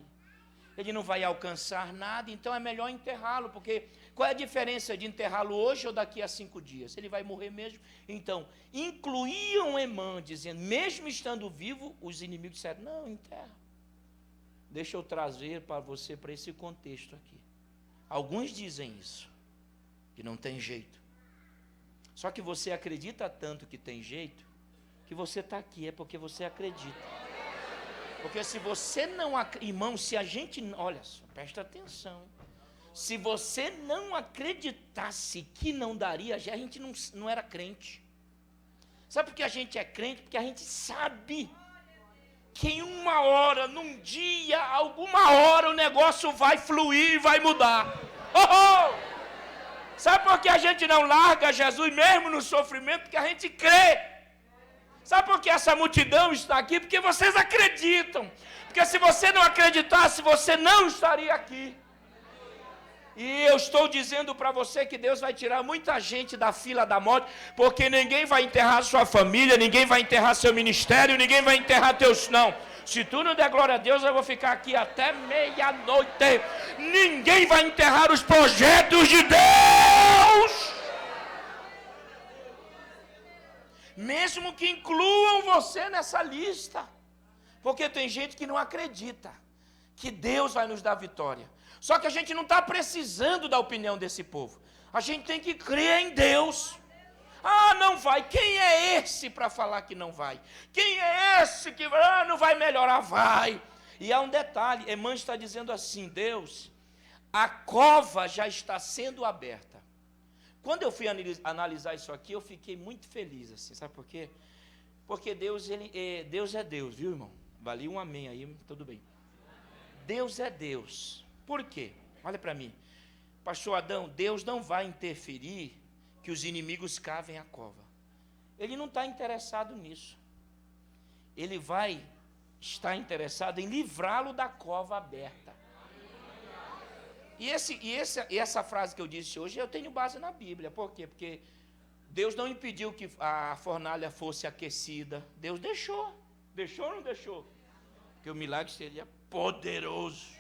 ele não vai alcançar nada, então é melhor enterrá-lo, porque qual é a diferença de enterrá-lo hoje ou daqui a 5 dias? Ele vai morrer mesmo. Então, incluíam Emã, dizendo, mesmo estando vivo, os inimigos disseram: não, enterra. Deixa eu trazer para você, para esse contexto aqui. Alguns dizem isso, que não tem jeito. Só que você acredita tanto que tem jeito, que você está aqui, é porque você acredita. Porque se você não, irmão, se a gente, olha só, presta atenção, se você não acreditasse que não daria, já a gente não era crente. Sabe por que a gente é crente? Porque a gente sabe que em uma hora, num dia, alguma hora o negócio vai fluir, vai mudar. Sabe por que a gente não larga Jesus mesmo no sofrimento? Porque a gente crê. Sabe por que essa multidão está aqui? Porque vocês acreditam. Porque se você não acreditasse, você não estaria aqui. E eu estou dizendo para você que Deus vai tirar muita gente da fila da morte, porque ninguém vai enterrar sua família, ninguém vai enterrar seu ministério, ninguém vai enterrar teus... Não. Se tu não der glória a Deus, eu vou ficar aqui até meia-noite. Ninguém vai enterrar os projetos de Deus. Mesmo que incluam você nessa lista. Porque tem gente que não acredita que Deus vai nos dar vitória. Só que a gente não está precisando da opinião desse povo. A gente tem que crer em Deus. Ah, não vai. Quem é esse para falar que não vai? Quem é esse que não vai melhorar? Vai. E há um detalhe. Emã está dizendo assim: Deus, a cova já está sendo aberta. Quando eu fui analisar isso aqui, eu fiquei muito feliz, assim, sabe por quê? Porque Deus é Deus, viu, irmão? Valia um amém aí, tudo bem. Deus é Deus. Por quê? Olha para mim. Pastor Adão, Deus não vai interferir que os inimigos cavem a cova. Ele não está interessado nisso. Ele vai estar interessado em livrá-lo da cova aberta. E essa frase que eu disse hoje, eu tenho base na Bíblia. Por quê? Porque Deus não impediu que a fornalha fosse aquecida. Deus deixou. Deixou ou não deixou? Porque o milagre seria poderoso.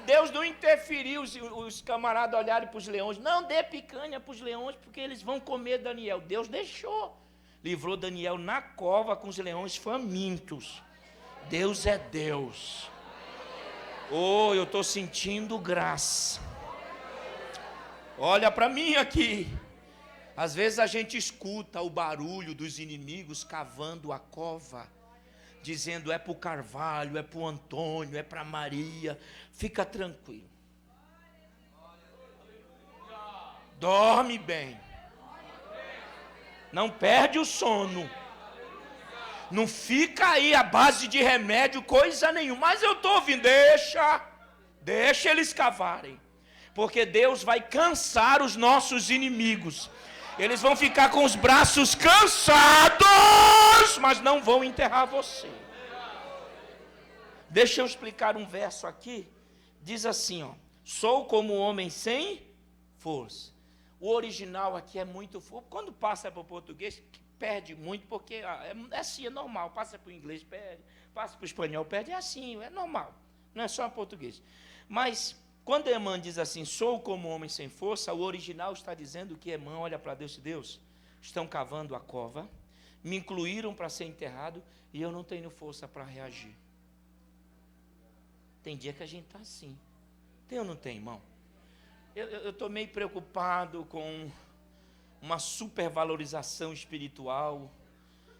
Deus não interferiu os camaradas olharem para os leões. Não dê picanha para os leões, porque eles vão comer Daniel. Deus deixou. Livrou Daniel na cova com os leões famintos. Deus é Deus. Oh, eu estou sentindo graça. Olha para mim aqui. Às vezes a gente escuta o barulho dos inimigos cavando a cova, dizendo é para o Carvalho, é para o Antônio, é para Maria. Fica tranquilo. Dorme bem. Não perde o sono. Não fica aí à base de remédio, coisa nenhuma. Mas eu estou ouvindo, deixa eles cavarem. Porque Deus vai cansar os nossos inimigos. Eles vão ficar com os braços cansados, mas não vão enterrar você. Deixa eu explicar um verso aqui. Diz assim, ó: sou como um homem sem força. O original aqui é muito forte. Quando passa para o português, perde muito, porque é assim, é normal. Passa para o inglês, perde. Passa para o espanhol, perde. É assim, é normal. Não é só português. Mas quando Emã diz assim, sou como um homem sem força, o original está dizendo que Emã olha para Deus e Deus, estão cavando a cova, me incluíram para ser enterrado e eu não tenho força para reagir. Tem dia que a gente está assim. Tem ou não tem, irmão? Eu estou meio preocupado com uma supervalorização espiritual,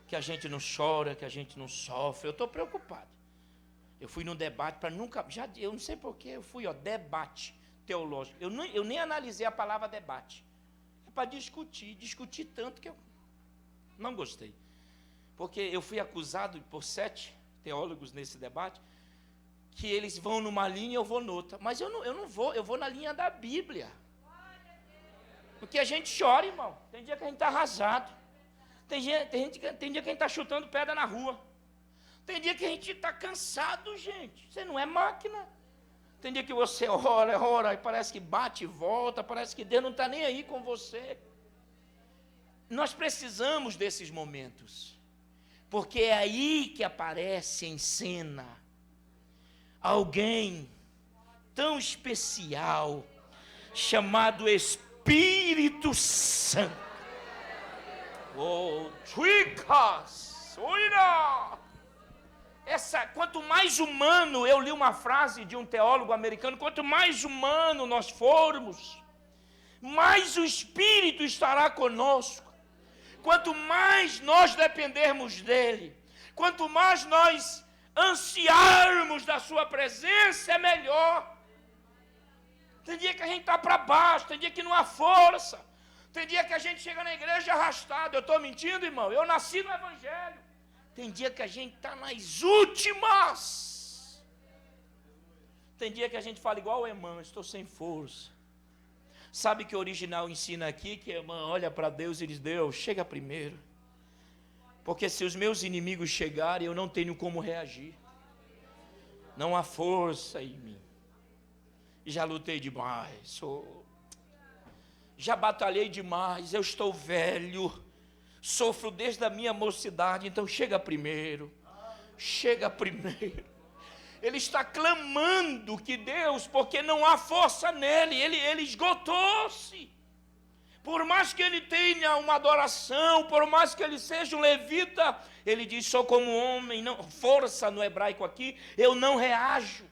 que a gente não chora, que a gente não sofre. Eu estou preocupado. Eu fui num debate para nunca, eu não sei porquê, eu fui, debate teológico. Eu nem analisei a palavra debate. É para discutir tanto que eu não gostei. Porque eu fui acusado por 7 teólogos nesse debate, que eles vão numa linha e eu vou noutra. Mas eu não vou, eu vou na linha da Bíblia. Porque a gente chora, irmão. Tem dia que a gente está arrasado. Tem dia que a gente está chutando pedra na rua. Tem dia que a gente está cansado, gente. Você não é máquina. Tem dia que você ora, e parece que bate e volta, parece que Deus não está nem aí com você. Nós precisamos desses momentos. Porque é aí que aparece em cena alguém tão especial, chamado Espírito Santo. Oh, tricas, quanto mais humano, eu li uma frase de um teólogo americano, quanto mais humano nós formos, mais o Espírito estará conosco. Quanto mais nós dependermos dele, quanto mais nós ansiarmos da sua presença, é melhor. Tem dia que a gente está para baixo, tem dia que não há força, tem dia que a gente chega na igreja arrastado. Eu estou mentindo, irmão? Eu nasci no Evangelho. Tem dia que a gente está nas últimas. Tem dia que a gente fala igual o Emã, estou sem força. Sabe que o original ensina aqui que Emã olha para Deus e diz, Deus, chega primeiro. Porque se os meus inimigos chegarem, eu não tenho como reagir. Não há força em mim. Já lutei demais, já batalhei demais, eu estou velho, sofro desde a minha mocidade, então chega primeiro. Ele está clamando que Deus, porque não há força nele, ele esgotou-se. Por mais que ele tenha uma adoração, por mais que ele seja um levita, ele diz, sou como um homem, não, força no hebraico aqui, eu não reajo,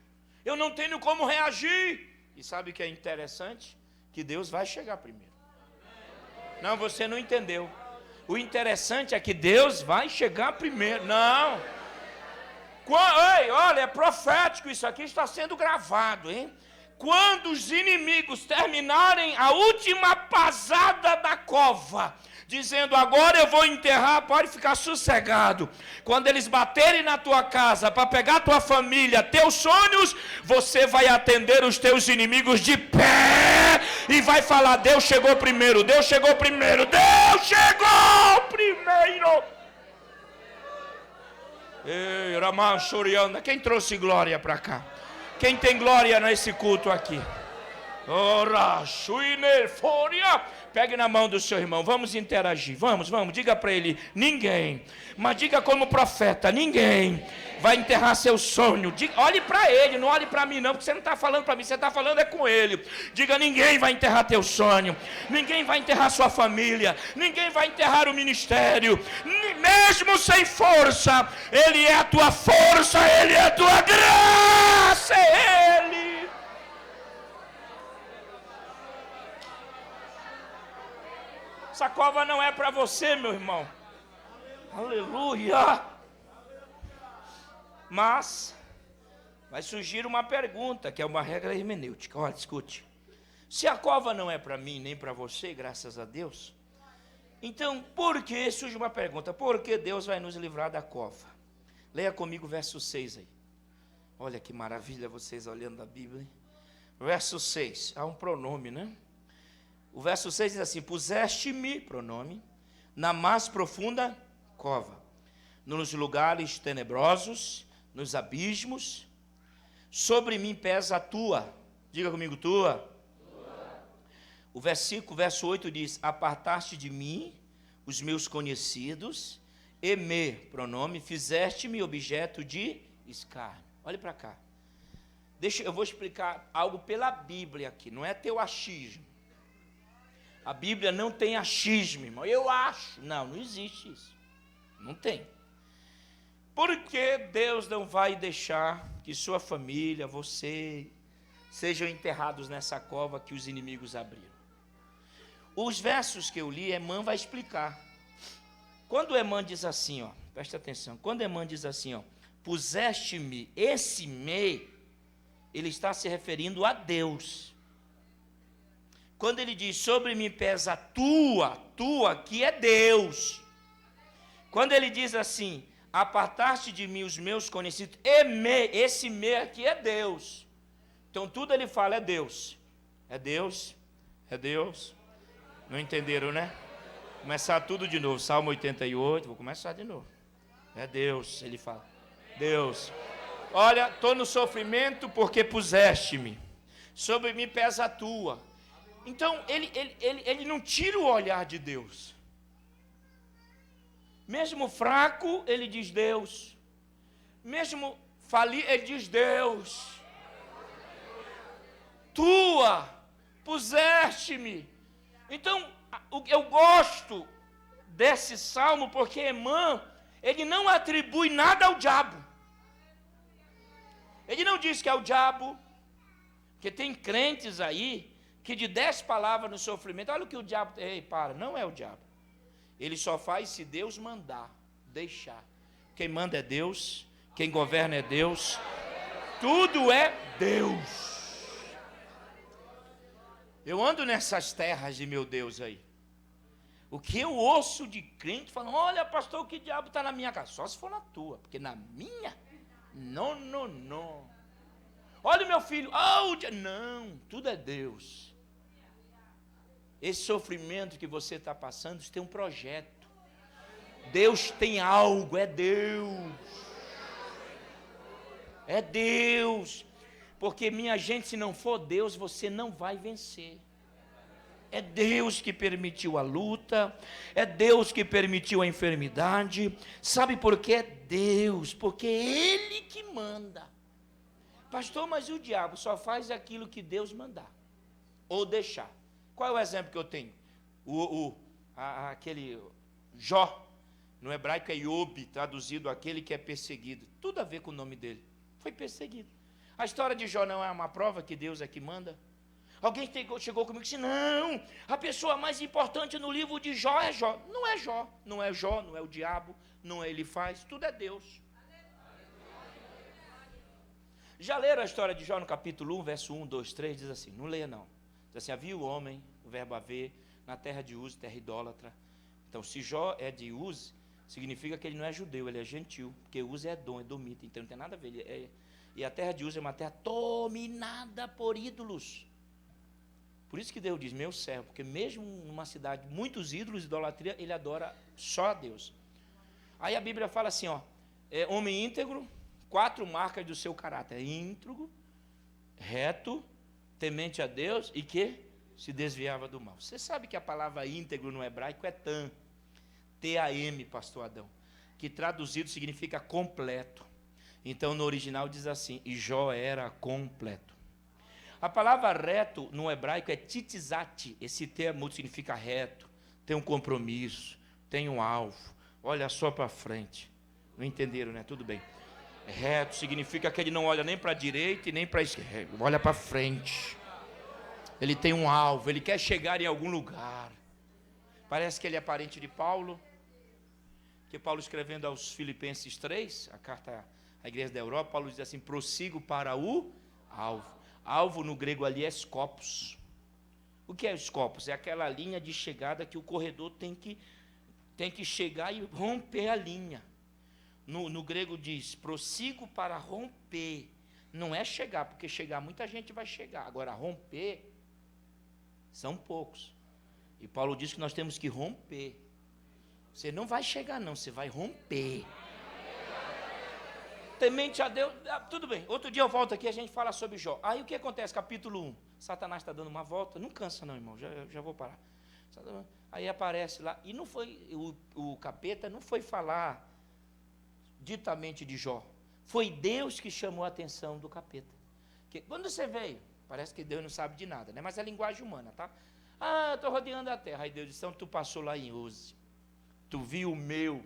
eu não tenho como reagir. E sabe o que é interessante? Que Deus vai chegar primeiro. Não, você não entendeu. O interessante é que Deus vai chegar primeiro. Não. Ei, olha, é profético, isso aqui está sendo gravado, hein? Quando os inimigos terminarem a última pasada da cova, dizendo, agora eu vou enterrar, pode ficar sossegado. Quando eles baterem na tua casa, para pegar tua família, teus sonhos, você vai atender os teus inimigos de pé, e vai falar, Deus chegou primeiro, Deus chegou primeiro, Deus chegou primeiro. Ei, Ramachoriana, quem trouxe glória para cá? Quem tem glória nesse culto aqui? Ora, fúria. Pegue na mão do seu irmão, vamos interagir, vamos, diga para ele, ninguém, mas diga como profeta, ninguém vai enterrar seu sonho. Diga, olhe para ele, não olhe para mim não, porque você não está falando para mim, você está falando é com ele. Diga, ninguém vai enterrar teu sonho, ninguém vai enterrar sua família, ninguém vai enterrar o ministério, mesmo sem força, ele é a tua força, ele é a tua graça, é ele. Essa cova não é para você, meu irmão. Aleluia. Mas vai surgir uma pergunta, que é uma regra hermenêutica. Olha, escute. Se a cova não é para mim, nem para você, graças a Deus, então por que surge uma pergunta? Por que Deus vai nos livrar da cova? Leia comigo o verso 6 aí. Olha que maravilha vocês olhando a Bíblia, hein? Verso 6, há um pronome, né? O verso 6 diz assim: puseste-me, pronome, na mais profunda cova, nos lugares tenebrosos, nos abismos, sobre mim pesa a tua, diga comigo, tua. O verso 8 diz: apartaste de mim os meus conhecidos, e me, pronome, fizeste-me objeto de escárnio. Olhe para cá, eu vou explicar algo pela Bíblia aqui, não é teu achismo. A Bíblia não tem achismo, irmão. Eu acho. Não existe isso. Não tem. Porque Deus não vai deixar que sua família, você, sejam enterrados nessa cova que os inimigos abriram. Os versos que eu li, Emã vai explicar. Quando Emã diz assim, ó, presta atenção. Quando Emã diz assim, ó, puseste-me, esse me, ele está se referindo a Deus. Quando ele diz, sobre mim pesa tua aqui é Deus. Quando ele diz assim, apartaste de mim os meus conhecidos, esse me aqui é Deus. Então tudo ele fala é Deus. É Deus, é Deus. Não entenderam, né? Começar tudo de novo, Salmo 88, vou começar de novo. É Deus, ele fala. Deus. Olha, estou no sofrimento porque puseste-me. Sobre mim pesa a tua. Então, ele não tira o olhar de Deus. Mesmo fraco, ele diz Deus. Mesmo falido, ele diz Deus. Tua, puseste-me. Então, eu gosto desse salmo porque Emã, ele não atribui nada ao diabo. Ele não diz que é o diabo, porque tem crentes aí que de 10 palavras no sofrimento, olha o que o diabo... Ei, para, não é o diabo. Ele só faz se Deus mandar, deixar. Quem manda é Deus, quem governa é Deus, tudo é Deus. Eu ando nessas terras de meu Deus aí. O que eu ouço de crente falando, olha pastor, que diabo está na minha casa? Só se for na tua, porque na minha, não. Olha o meu filho, não, tudo é Deus. Esse sofrimento que você está passando, tem um projeto. Deus tem algo, é Deus. É Deus. Porque, minha gente, se não for Deus, você não vai vencer. É Deus que permitiu a luta, é Deus que permitiu a enfermidade. Sabe por que é Deus? Porque é Ele que manda. Pastor, mas o diabo só faz aquilo que Deus mandar ou deixar. Qual é o exemplo que eu tenho? Aquele Jó, no hebraico é Iob, traduzido aquele que é perseguido. Tudo a ver com o nome dele. Foi perseguido. A história de Jó não é uma prova que Deus é que manda? Alguém chegou comigo e disse, não, a pessoa mais importante no livro de Jó é Jó. Não é Jó, não é Jó, não é o diabo, não é ele faz, tudo é Deus. Já leram a história de Jó no capítulo 1, verso 1, 2, 3, diz assim, não leia não. Diz assim, havia o homem, o verbo haver, na terra de Uz, terra idólatra. Então, se Jó é de Uz, significa que ele não é judeu, ele é gentil, porque Uz é Edom, é domita, então não tem nada a ver. E a terra de Uz é uma terra dominada por ídolos. Por isso que Deus diz, meu servo, porque mesmo numa cidade, muitos ídolos, idolatria, ele adora só a Deus. Aí a Bíblia fala assim, homem íntegro, 4 marcas do seu caráter, íntegro, reto, temente a Deus e que se desviava do mal. Você sabe que a palavra íntegro no hebraico é tam, T-A-M, pastor Adão, que traduzido significa completo. Então no original diz assim, e Jó era completo. A palavra reto no hebraico é titizati, esse termo significa reto, tem um compromisso, tem um alvo, olha só para frente. Não entenderam, né? Tudo bem. Reto significa que ele não olha nem para a direita e nem para a esquerda, olha para frente. Ele tem um alvo, ele quer chegar em algum lugar. Parece que ele é parente de Paulo, que Paulo escrevendo aos Filipenses 3, a carta à igreja da Europa, Paulo diz assim, prossigo para o alvo. Alvo no grego ali é scopus. O que é scopus? É aquela linha de chegada que o corredor tem que chegar e romper a linha. No grego diz, prossigo para romper. Não é chegar, porque chegar muita gente vai chegar. Agora, romper, são poucos. E Paulo diz que nós temos que romper. Você não vai chegar não, você vai romper. Temente a Deus, tudo bem. Outro dia eu volto aqui e a gente fala sobre Jó. Aí o que acontece? Capítulo 1. Satanás está dando uma volta. Não cansa não, irmão, já vou parar. Aí aparece lá. E não foi, o capeta não foi falar ditamente de Jó. Foi Deus que chamou a atenção do capeta. Porque quando você veio, parece que Deus não sabe de nada, né? Mas é linguagem humana, tá? Eu estou rodeando a terra. Aí Deus disse, então tu passou lá em Uzi. Tu viu o meu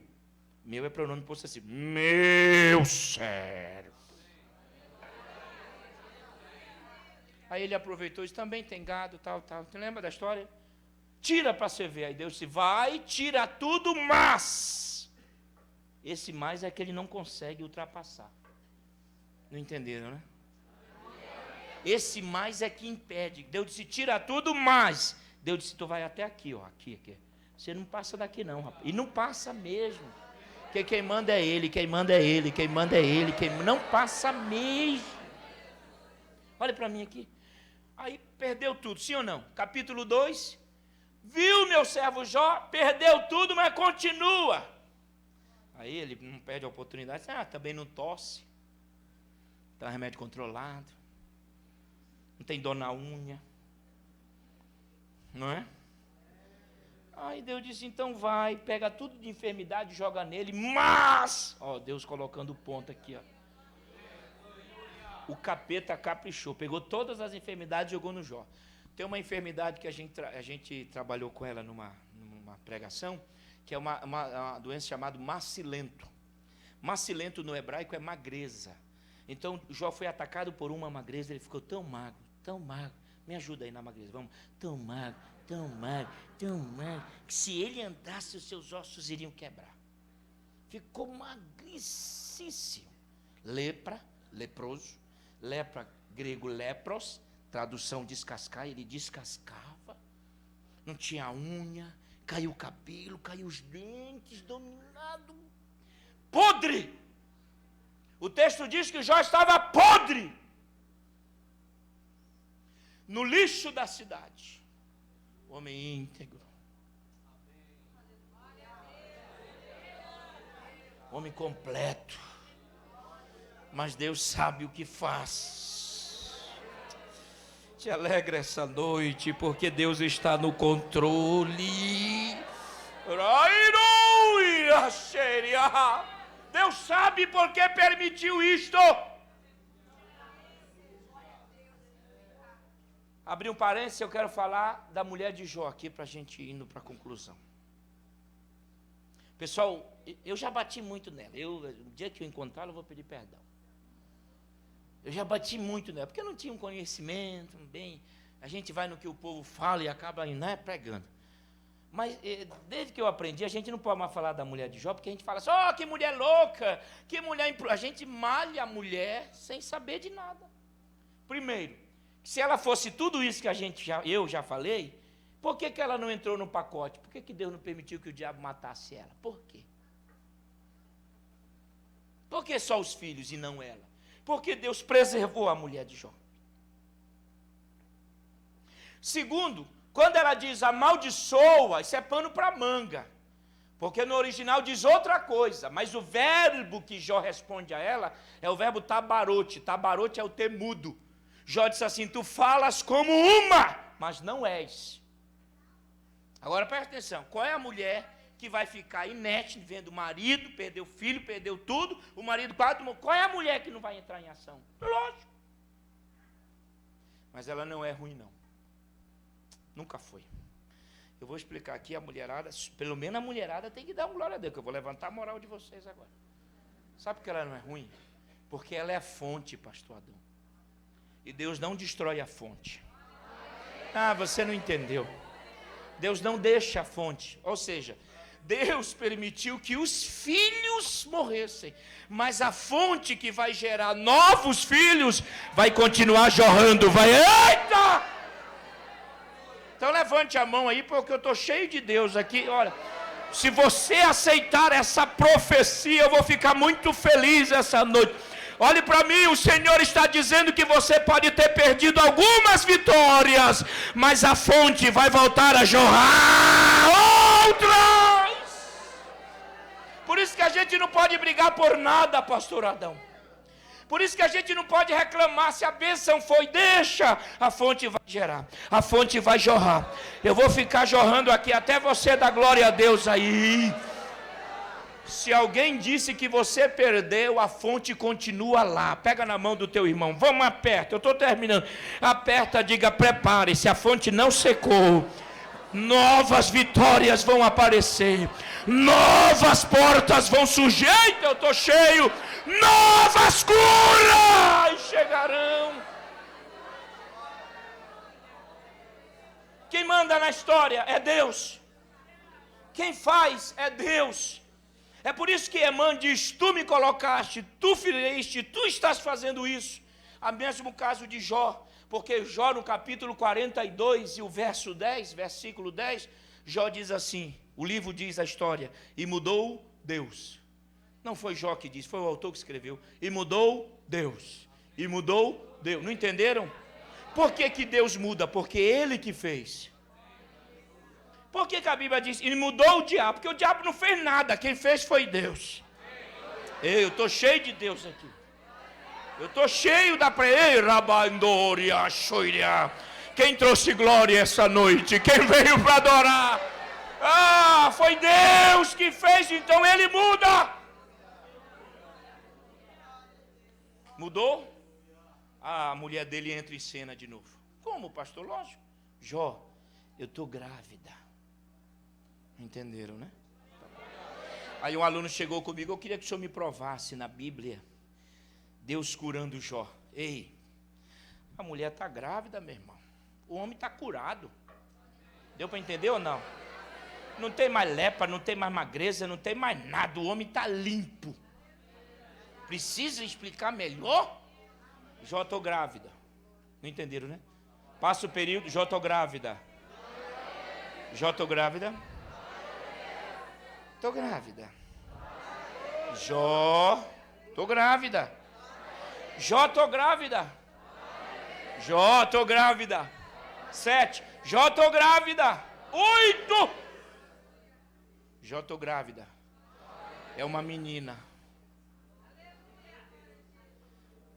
é pronome possessivo, meu servo. Aí ele aproveitou e disse, também tem gado, tal. Você lembra da história? Tira para você ver. Aí Deus disse, vai, tira tudo, mas esse mais é que ele não consegue ultrapassar. Não entenderam, né? Esse mais é que impede. Deus disse, tira tudo, mas Deus disse, tu vai até aqui, ó, aqui. Você não passa daqui não, rapaz. E não passa mesmo. Porque quem manda é ele, quem manda é ele, quem manda é ele, não passa mesmo. Olha para mim aqui. Aí perdeu tudo, sim ou não? Capítulo 2. Viu meu servo Jó, perdeu tudo, mas continua. Aí ele não perde a oportunidade. Também não tosse. Tá remédio controlado. Não tem dor na unha. Não é? Aí Deus disse, então vai, pega tudo de enfermidade e joga nele, mas, Deus colocando o ponto aqui, o capeta caprichou, pegou todas as enfermidades e jogou no Jó. Tem uma enfermidade que a gente trabalhou com ela numa pregação, que é uma doença chamada macilento. Macilento no hebraico é magreza. Então Jó foi atacado por uma magreza, ele ficou tão magro, me ajuda aí na magreza, vamos, tão magro, que se ele andasse, os seus ossos iriam quebrar. Ficou magricíssimo. Lepra, leproso. Lepra, grego lepros, tradução descascar, ele descascava. Não tinha unha, caiu o cabelo, caiu os dentes, dominado. Podre! O texto diz que Jó estava podre. No lixo da cidade. Homem íntegro. Homem completo. Mas Deus sabe o que faz. Te alegra essa noite, porque Deus está no controle. Deus sabe por que permitiu isto. Abri um parênteses, eu quero falar da mulher de Jó aqui para a gente ir indo para a conclusão. Pessoal, eu já bati muito nela. No dia que eu encontrá-la, eu vou pedir perdão. Eu já bati muito nela, porque eu não tinha um conhecimento, bem, a gente vai no que o povo fala e acaba pregando. Mas desde que eu aprendi, a gente não pode mais falar da mulher de Jó, porque a gente fala assim, que mulher louca, que mulher... A gente malha a mulher sem saber de nada. Primeiro, se ela fosse tudo isso que eu já falei, por que ela não entrou no pacote? Por que Deus não permitiu que o diabo matasse ela? Por quê? Por que só os filhos e não ela? Porque Deus preservou a mulher de Jó. Segundo, quando ela diz amaldiçoa, isso é pano para manga. Porque no original diz outra coisa, mas o verbo que Jó responde a ela é o verbo tabarote. Tabarote é o temudo. Jó disse assim: tu falas como uma, mas não és. Agora presta atenção, qual é a mulher que vai ficar inerte vendo o marido, perdeu o filho, perdeu tudo, o marido quase morreu? Qual é a mulher que não vai entrar em ação? Lógico. Mas ela não é ruim, não. Nunca foi. Eu vou explicar aqui a mulherada, pelo menos a mulherada tem que dar uma glória a Deus, que eu vou levantar a moral de vocês agora. Sabe por que ela não é ruim? Porque ela é a fonte, pastor Adão. E Deus não destrói a fonte. Ah, você não entendeu. Deus não deixa a fonte. Ou seja, Deus permitiu que os filhos morressem, mas a fonte que vai gerar novos filhos vai continuar jorrando. Vai, eita! Então levante a mão aí, porque eu estou cheio de Deus aqui. Olha, se você aceitar essa profecia, eu vou ficar muito feliz essa noite. Olhe para mim, o Senhor está dizendo que você pode ter perdido algumas vitórias, mas a fonte vai voltar a jorrar outras. Por isso que a gente não pode brigar por nada, pastor Adão. Por isso que a gente não pode reclamar. Se a bênção foi, deixa, a fonte vai gerar, a fonte vai jorrar. Eu vou ficar jorrando aqui até você dar glória a Deus aí. Se alguém disse que você perdeu, a fonte continua lá. Pega na mão do teu irmão, vamos aperta, eu estou terminando. Aperta, diga, prepare-se, a fonte não secou. Novas vitórias vão aparecer, novas portas vão surgir. Eita, eu estou cheio. Novas curas chegarão. Quem manda na história é Deus. Quem faz é Deus. É por isso que Emã diz: tu me colocaste, tu fizeste, tu estás fazendo isso. O mesmo caso de Jó, porque Jó no capítulo 42 e o verso 10, versículo 10, Jó diz assim, o livro diz a história: e mudou Deus. Não foi Jó que disse, foi o autor que escreveu. E mudou Deus. E mudou Deus. Não entenderam? Por que que Deus muda? Porque Ele que fez. Por que que a Bíblia diz, e mudou o diabo? Porque o diabo não fez nada, quem fez foi Deus. Eu estou cheio de Deus aqui. Eu estou cheio da Quem trouxe glória essa noite? Quem veio para adorar? Ah, foi Deus que fez, então Ele muda. Mudou? A mulher dele entra em cena de novo. Como, pastor? Lógico. Jó, eu estou grávida. Entenderam, né? Aí um aluno chegou comigo: eu queria que o senhor me provasse na Bíblia Deus curando Jó. Ei, a mulher está grávida, meu irmão. O homem está curado. Deu para entender ou não? Não tem mais lepra, não tem mais magreza, não tem mais nada. O homem está limpo. Precisa explicar melhor? Jó, estou grávida. Não entenderam, né? Passa o período, Jó, estou grávida. Jó, estou grávida. Estou grávida. Jó, estou grávida. Jó, estou grávida. Jó, estou grávida. 7. Jó, estou grávida. 8. Jó, estou grávida. É uma menina.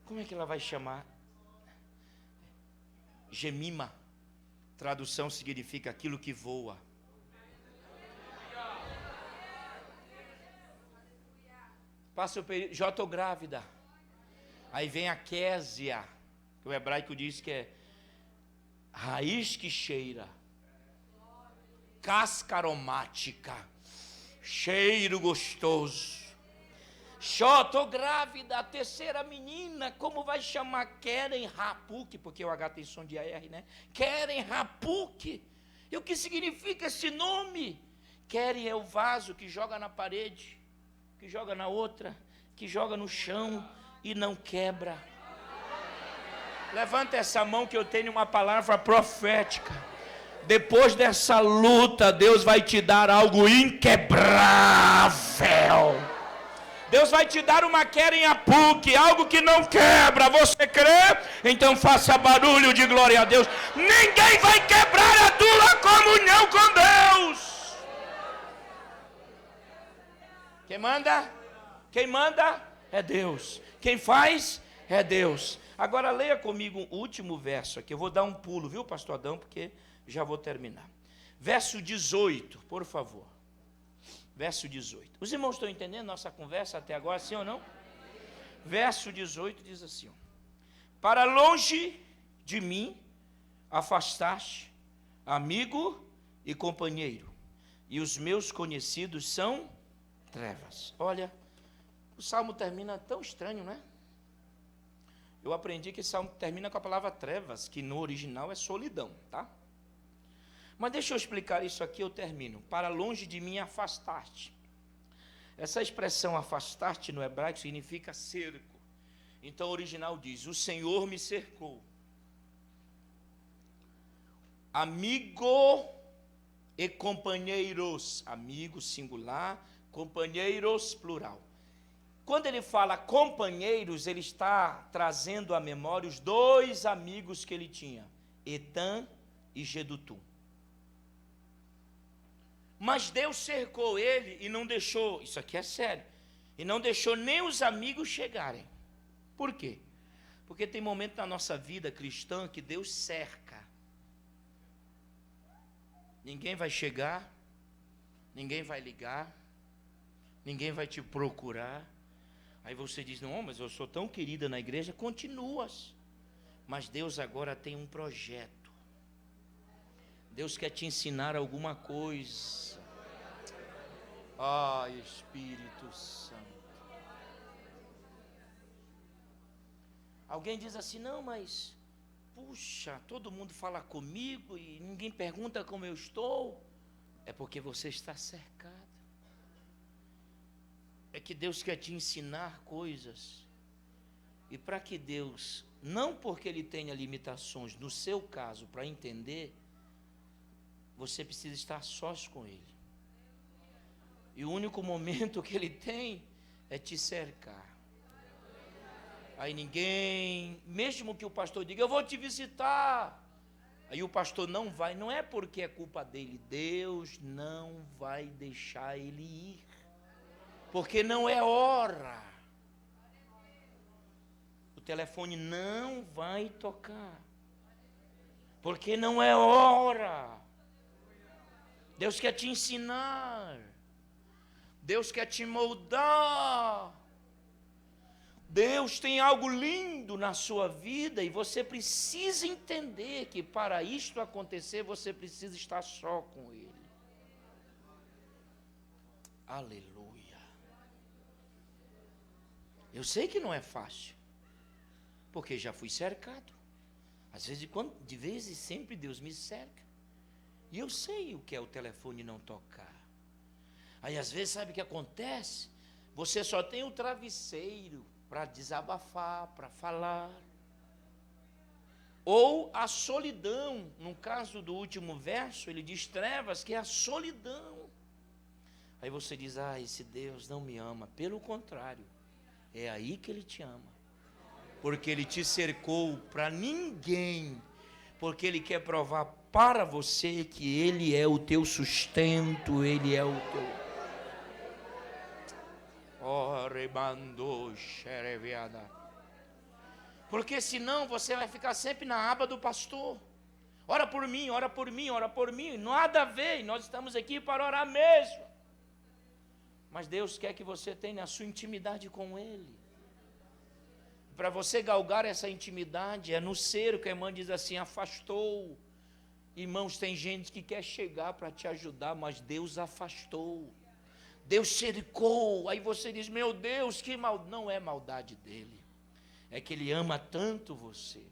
Como é que ela vai chamar? Gemima. Tradução significa aquilo que voa. Passa o período, Jó, estou grávida. Aí vem a Késia, que o hebraico diz que é raiz que cheira, casca aromática, cheiro gostoso. Jó, estou grávida, a terceira menina, como vai chamar? Keren Rapuk, porque o H tem som de AR, né? Keren Rapuk. E o que significa esse nome? Keren é o vaso que joga na parede, que joga na outra, que joga no chão e não quebra. Levanta essa mão que eu tenho uma palavra profética. Depois dessa luta, Deus vai te dar algo inquebrável. Deus vai te dar uma Keren Rapuk, algo que não quebra. Você crê? Então faça barulho de glória a Deus. Ninguém vai quebrar a tua comunhão com Deus. Quem manda? Quem manda é Deus. Quem faz é Deus. Agora leia comigo o último verso aqui. Eu vou dar um pulo, viu, pastor Adão, porque já vou terminar. Verso 18, por favor. Verso 18. Os irmãos estão entendendo nossa conversa até agora, sim ou não? Verso 18 diz assim: para longe de mim afastaste amigo e companheiro, e os meus conhecidos são trevas. Olha, o salmo termina tão estranho, não é? Eu aprendi que esse salmo termina com a palavra trevas, que no original é solidão, tá? Mas deixa eu explicar isso aqui, eu termino. Para longe de mim afastaste. Essa expressão afastaste no hebraico significa cerco. Então o original diz: o Senhor me cercou. Amigo e companheiros. Amigo singular, companheiros plural. Quando ele fala companheiros, ele está trazendo à memória os dois amigos que ele tinha, Etã e Gedutum. Mas Deus cercou ele e não deixou, isso aqui é sério, e não deixou nem os amigos chegarem. Por quê? Porque tem momento na nossa vida cristã que Deus cerca. Ninguém vai chegar, ninguém vai ligar, ninguém vai te procurar. Aí você diz: não, mas eu sou tão querida na igreja. Continuas. Mas Deus agora tem um projeto. Deus quer te ensinar alguma coisa. Ai, Espírito Santo. Alguém diz assim: não, mas puxa, todo mundo fala comigo e ninguém pergunta como eu estou. É porque você está cercado. É que Deus quer te ensinar coisas. E para que Deus, não porque Ele tenha limitações, no seu caso, para entender, você precisa estar sós com Ele. E o único momento que Ele tem é te cercar. Aí ninguém, mesmo que o pastor diga: eu vou te visitar, aí o pastor não vai, não é porque é culpa dele, Deus não vai deixar ele ir, porque não é hora. O telefone não vai tocar, porque não é hora. Deus quer te ensinar, Deus quer te moldar. Deus tem algo lindo na sua vida e você precisa entender que para isto acontecer você precisa estar só com Ele. Aleluia. Eu sei que não é fácil, porque já fui cercado. Às vezes, de vez em sempre Deus me cerca. E eu sei o que é o telefone não tocar. Aí às vezes sabe o que acontece? Você só tem o travesseiro para desabafar, para falar. Ou a solidão, no caso do último verso, ele diz trevas, que é a solidão. Aí você diz: ah, esse Deus não me ama. Pelo contrário, é aí que Ele te ama. Porque Ele te cercou para ninguém. Porque Ele quer provar para você que Ele é o teu sustento, Ele é o teu... Porque senão você vai ficar sempre na aba do pastor. Ora por mim, ora por mim, ora por mim. Nada a ver, nós estamos aqui para orar mesmo. Mas Deus quer que você tenha a sua intimidade com Ele. Para você galgar essa intimidade, é no cerco. A irmã diz assim: afastou. Irmãos, tem gente que quer chegar para te ajudar, mas Deus afastou. Deus cercou. Aí você diz: meu Deus, que mal. Não é maldade dele, é que Ele ama tanto você.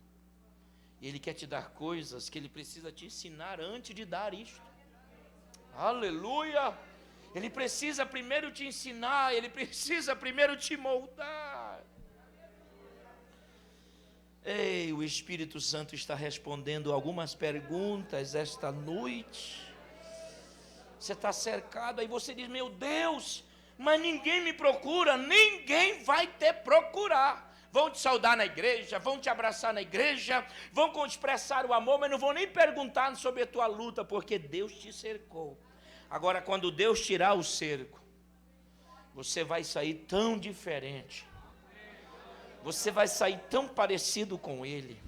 Ele quer te dar coisas que Ele precisa te ensinar antes de dar isto. Aleluia. Ele precisa primeiro te ensinar, Ele precisa primeiro te moldar. Ei, o Espírito Santo está respondendo algumas perguntas esta noite. Você está cercado, aí você diz: meu Deus, mas ninguém me procura. Ninguém vai te procurar. Vão te saudar na igreja, vão te abraçar na igreja, vão expressar o amor, mas não vão nem perguntar sobre a tua luta, porque Deus te cercou. Agora, quando Deus tirar o cerco, você vai sair tão diferente. você vai sair tão parecido com ele.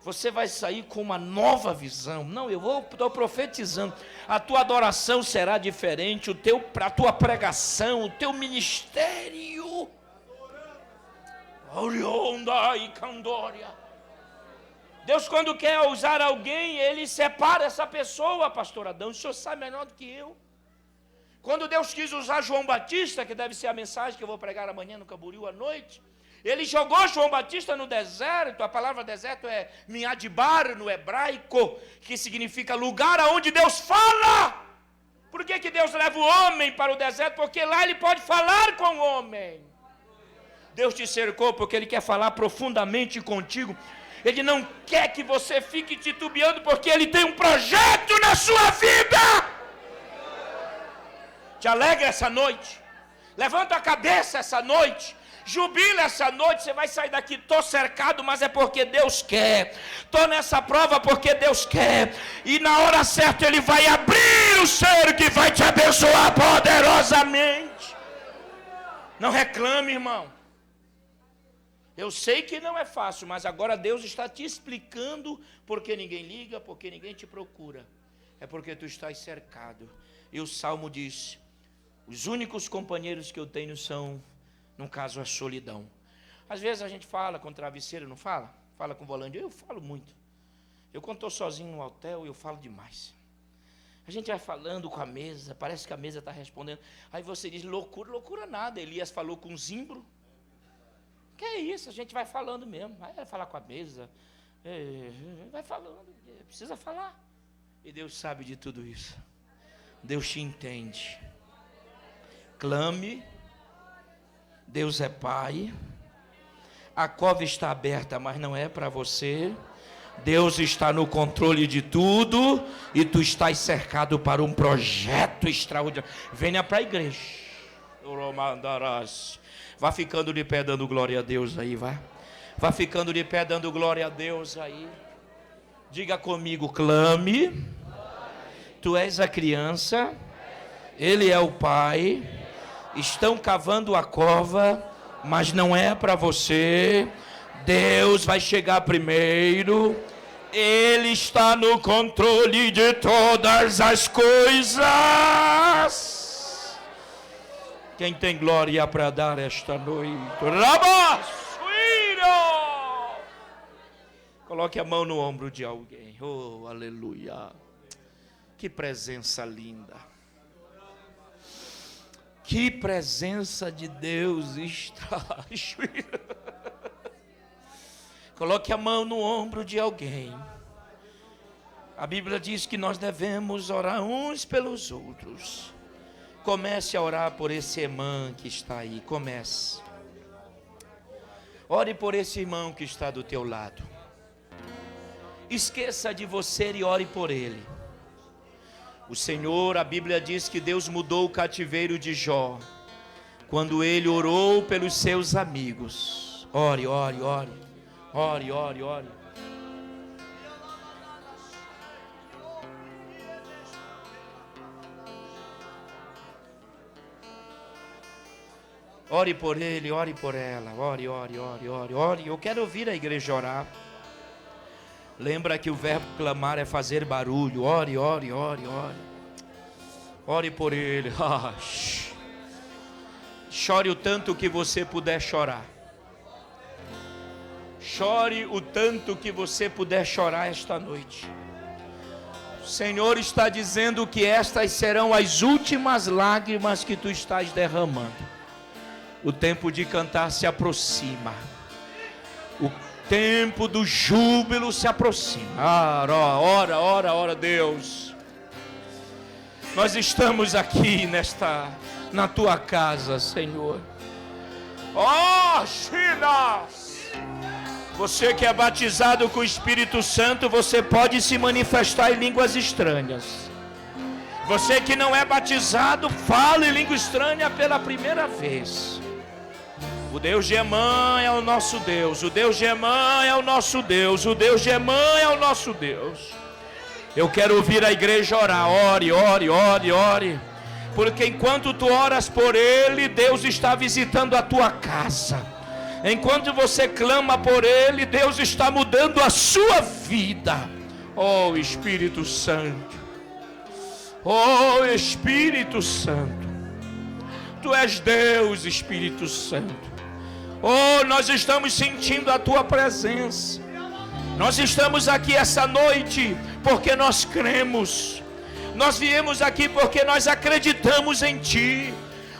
Você vai sair com uma nova visão. Não, estou profetizando. A tua adoração será diferente, a tua pregação, o teu ministério. Orionda e Candória. Deus, quando quer usar alguém, Ele separa essa pessoa, pastor Adão. O senhor sabe melhor do que eu. Quando Deus quis usar João Batista, que deve ser a mensagem que eu vou pregar amanhã no Camboriú à noite, Ele jogou João Batista no deserto. A palavra deserto é Miadibar no hebraico, que significa lugar aonde Deus fala. Por que Deus leva o homem para o deserto? Porque lá Ele pode falar com o homem. Deus te cercou porque Ele quer falar profundamente contigo. Ele não quer que você fique titubeando, porque Ele tem um projeto na sua vida. Te alegra essa noite. Levanta a cabeça essa noite. Jubila essa noite. Você vai sair daqui, estou cercado, mas é porque Deus quer. Estou nessa prova porque Deus quer. E na hora certa Ele vai abrir o cerco que vai te abençoar poderosamente. Não reclame, irmão. Eu sei que não é fácil, mas agora Deus está te explicando porque ninguém liga, porque ninguém te procura. É porque tu estás cercado. E o Salmo diz: os únicos companheiros que eu tenho são, no caso, a solidão. Às vezes a gente fala com travesseiro, não fala? Fala com volante. Eu falo muito. Eu quando estou sozinho no hotel, eu falo demais. A gente vai falando com a mesa, parece que a mesa está respondendo. Aí você diz: loucura, loucura nada. Elias falou com Zimbro. Que é isso, a gente vai falando mesmo. Vai falar com a mesa, vai falando, precisa falar. E Deus sabe de tudo isso. Deus te entende. Clame. Deus é Pai. A cova está aberta, mas não é para você. Deus está no controle de tudo. E tu estás cercado para um projeto extraordinário. Venha para a igreja. Vá ficando de pé dando glória a Deus aí, vai. Vá ficando de pé dando glória a Deus aí. Diga comigo: clame. Tu és a criança, Ele é o Pai. Estão cavando a cova, mas não é para você. Deus vai chegar primeiro. Ele está no controle de todas as coisas. Quem tem glória para dar esta noite? Coloque a mão no ombro de alguém. Oh, aleluia. Que presença linda. Que presença de Deus está. Coloque a mão no ombro de alguém. A Bíblia diz que nós devemos orar uns pelos outros. Comece a orar por esse irmão que está aí. Comece. Ore por esse irmão que está do teu lado. Esqueça de você e ore por ele. O Senhor, a Bíblia diz que Deus mudou o cativeiro de Jó quando ele orou pelos seus amigos. Ore, ore, ore. Ore, ore, ore. Ore por ele, ore por ela. Ore, ore, ore, ore, ore. Eu quero ouvir a igreja orar. Lembra que o verbo clamar é fazer barulho. Ore, ore, ore, ore. Ore por ele. Chore o tanto que você puder chorar. Chore o tanto que você puder chorar esta noite. O Senhor está dizendo que estas serão as últimas lágrimas que tu estás derramando. O tempo de cantar se aproxima. O tempo do júbilo se aproxima. Ora, ora, ora, Deus. Nós estamos aqui na tua casa, Senhor. Oh, Chinas! Você que é batizado com o Espírito Santo, você pode se manifestar em línguas estranhas. Você que não é batizado, fala em língua estranha pela primeira vez. O Deus de Emã é o nosso Deus. O Deus de Emã é o nosso Deus. O Deus de Emã é o nosso Deus. Eu quero ouvir a igreja orar. Ore, ore, ore, ore. Porque enquanto tu oras por ele, Deus está visitando a tua casa. Enquanto você clama por Ele, Deus está mudando a sua vida. Oh Espírito Santo, oh Espírito Santo, Tu és Deus, Espírito Santo. Oh, nós estamos sentindo a Tua presença. Nós estamos aqui essa noite porque nós cremos. Nós viemos aqui porque nós acreditamos em Ti.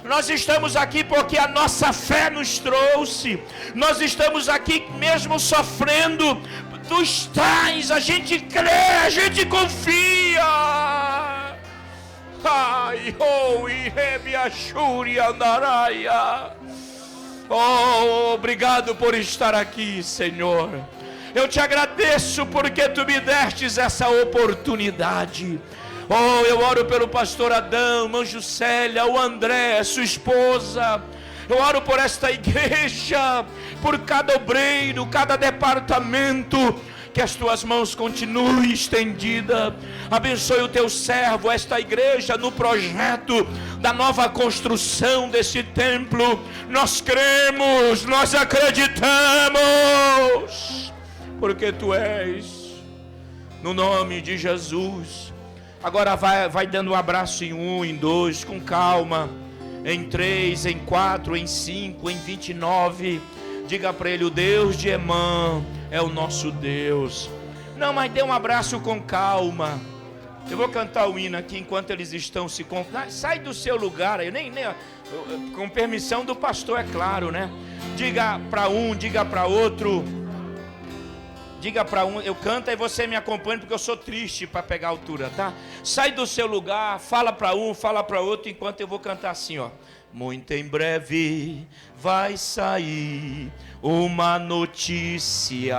Nós estamos aqui porque a nossa fé nos trouxe. Nós estamos aqui mesmo sofrendo. Tu estás, a gente crê, a gente confia. Ai, oh, Irebiachuri Andaraia. Oh, obrigado por estar aqui, Senhor. Eu te agradeço porque Tu me destes essa oportunidade. Oh, eu oro pelo pastor Adão, irmã Juscelia, o André, sua esposa. Eu oro por esta igreja, por cada obreiro, cada departamento. Que as Tuas mãos continuem estendidas. Abençoe o Teu servo, esta igreja, no projeto da nova construção desse templo. Nós cremos, nós acreditamos, porque Tu és. No nome de Jesus. Agora vai dando um abraço em 1, em 2, com calma. Em 3, em 4, em 5, em 29. Diga para ele: o Deus de Emã é o nosso Deus. Não, mas dê um abraço com calma. Eu vou cantar o hino aqui enquanto eles estão se... Sai do seu lugar. Eu nem com permissão do pastor, é claro, né? Diga para um, diga para outro. Diga para um, eu canto e você me acompanha, porque eu sou triste para pegar a altura, tá? Sai do seu lugar, fala para um, fala para outro, enquanto eu vou cantar assim, ó. Muito em breve vai sair uma notícia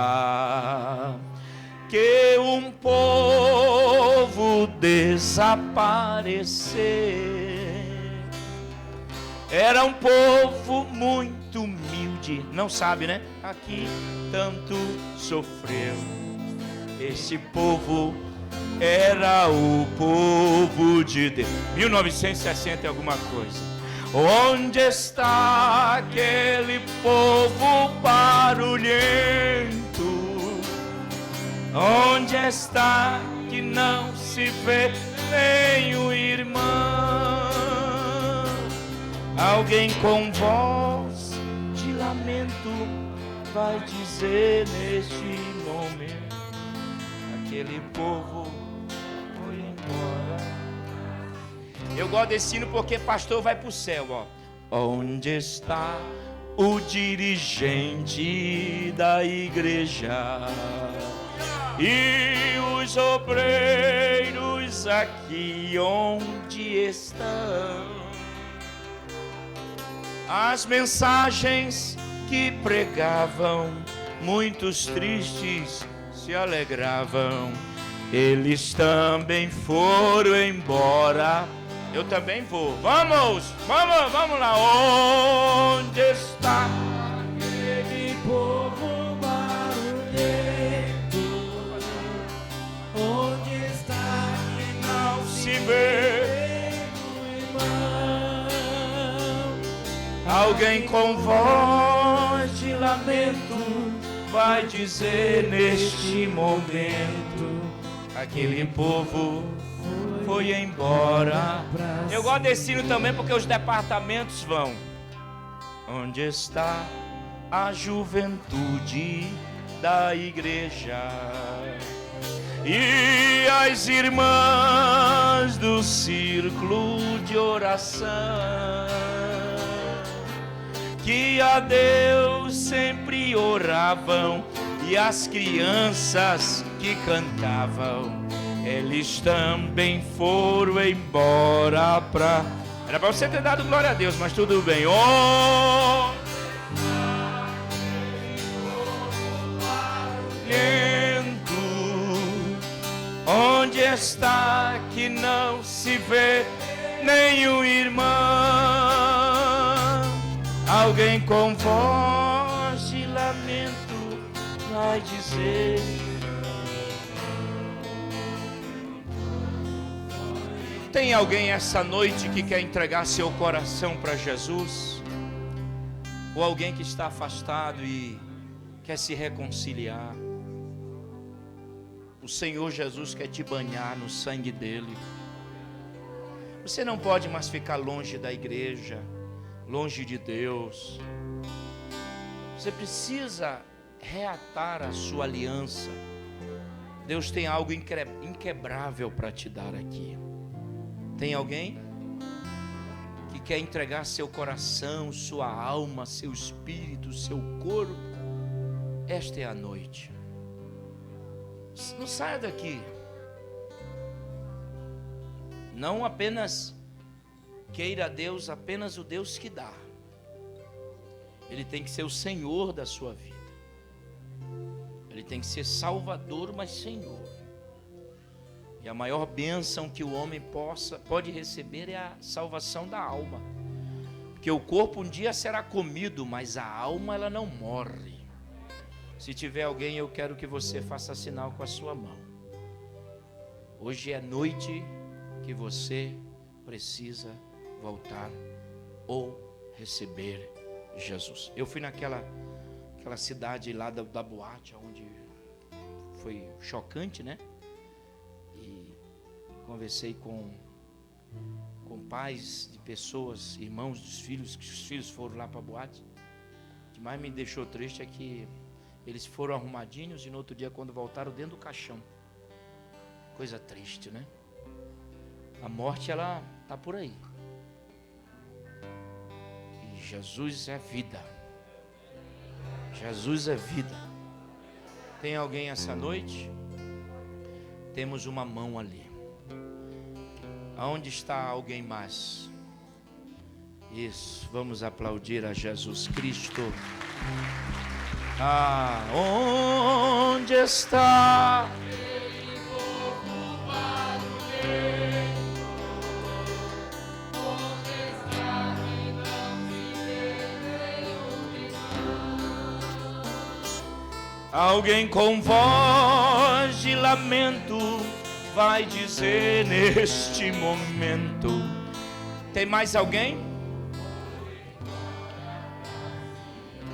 que um povo desapareceu. Era um povo muito humilde, não sabe, né? Aqui tanto sofreu. Esse povo era o povo de Deus. 1960 e alguma coisa. Onde está aquele povo barulhento? Onde está que não se vê nem o irmão? Alguém com voz de lamento vai dizer neste momento: aquele povo foi embora. Eu gosto desse hino porque pastor vai para o céu, ó. Onde está o dirigente da igreja? E os obreiros aqui onde estão? As mensagens que pregavam, muitos tristes se alegravam. Eles também foram embora. Eu também vou. Vamos lá. Onde está aquele povo barulhento? Onde está que não se vê? Alguém com voz de lamento vai dizer neste momento: aquele povo foi embora. Eu gosto desse hino também porque os departamentos vão. Onde está a juventude da igreja? E as irmãs do círculo de oração, que a Deus sempre oravam, e as crianças que cantavam, eles também foram embora pra... Era para você ter dado glória a Deus, mas tudo bem. Onde está que não se vê nenhum irmão? Alguém com voz de lamento vai dizer: tem alguém essa noite que quer entregar seu coração para Jesus? ou alguém que está afastado e quer se reconciliar. O Senhor Jesus quer te banhar no sangue dele. Você não pode mais ficar longe da igreja, longe de Deus. Você precisa reatar a sua aliança. Deus tem algo inquebrável para te dar aqui. Tem alguém que quer entregar seu coração, sua alma, seu espírito, seu corpo? Esta é a noite. Não saia daqui. Não apenas queira a Deus, apenas o Deus que dá. Ele tem que ser o Senhor da sua vida. Ele tem que ser Salvador, mas Senhor. E a maior bênção que o homem pode receber é a salvação da alma. Porque o corpo um dia será comido, mas a alma ela não morre. Se tiver alguém, eu quero que você faça sinal com a sua mão. Hoje é noite que você precisa voltar ou receber Jesus. Eu fui naquela cidade lá da boate, onde foi chocante, né? E conversei com pais de pessoas, irmãos dos filhos, que os filhos foram lá para a boate. O que mais me deixou triste é que eles foram arrumadinhos e no outro dia, quando voltaram, dentro do caixão. Coisa triste, né? A morte, ela está por aí. E Jesus é vida. Jesus é vida. Tem alguém essa noite? Temos uma mão ali. Aonde está alguém mais? Isso, vamos aplaudir a Jesus Cristo. Onde está? Alguém com voz de lamento vai dizer neste momento. Tem mais alguém?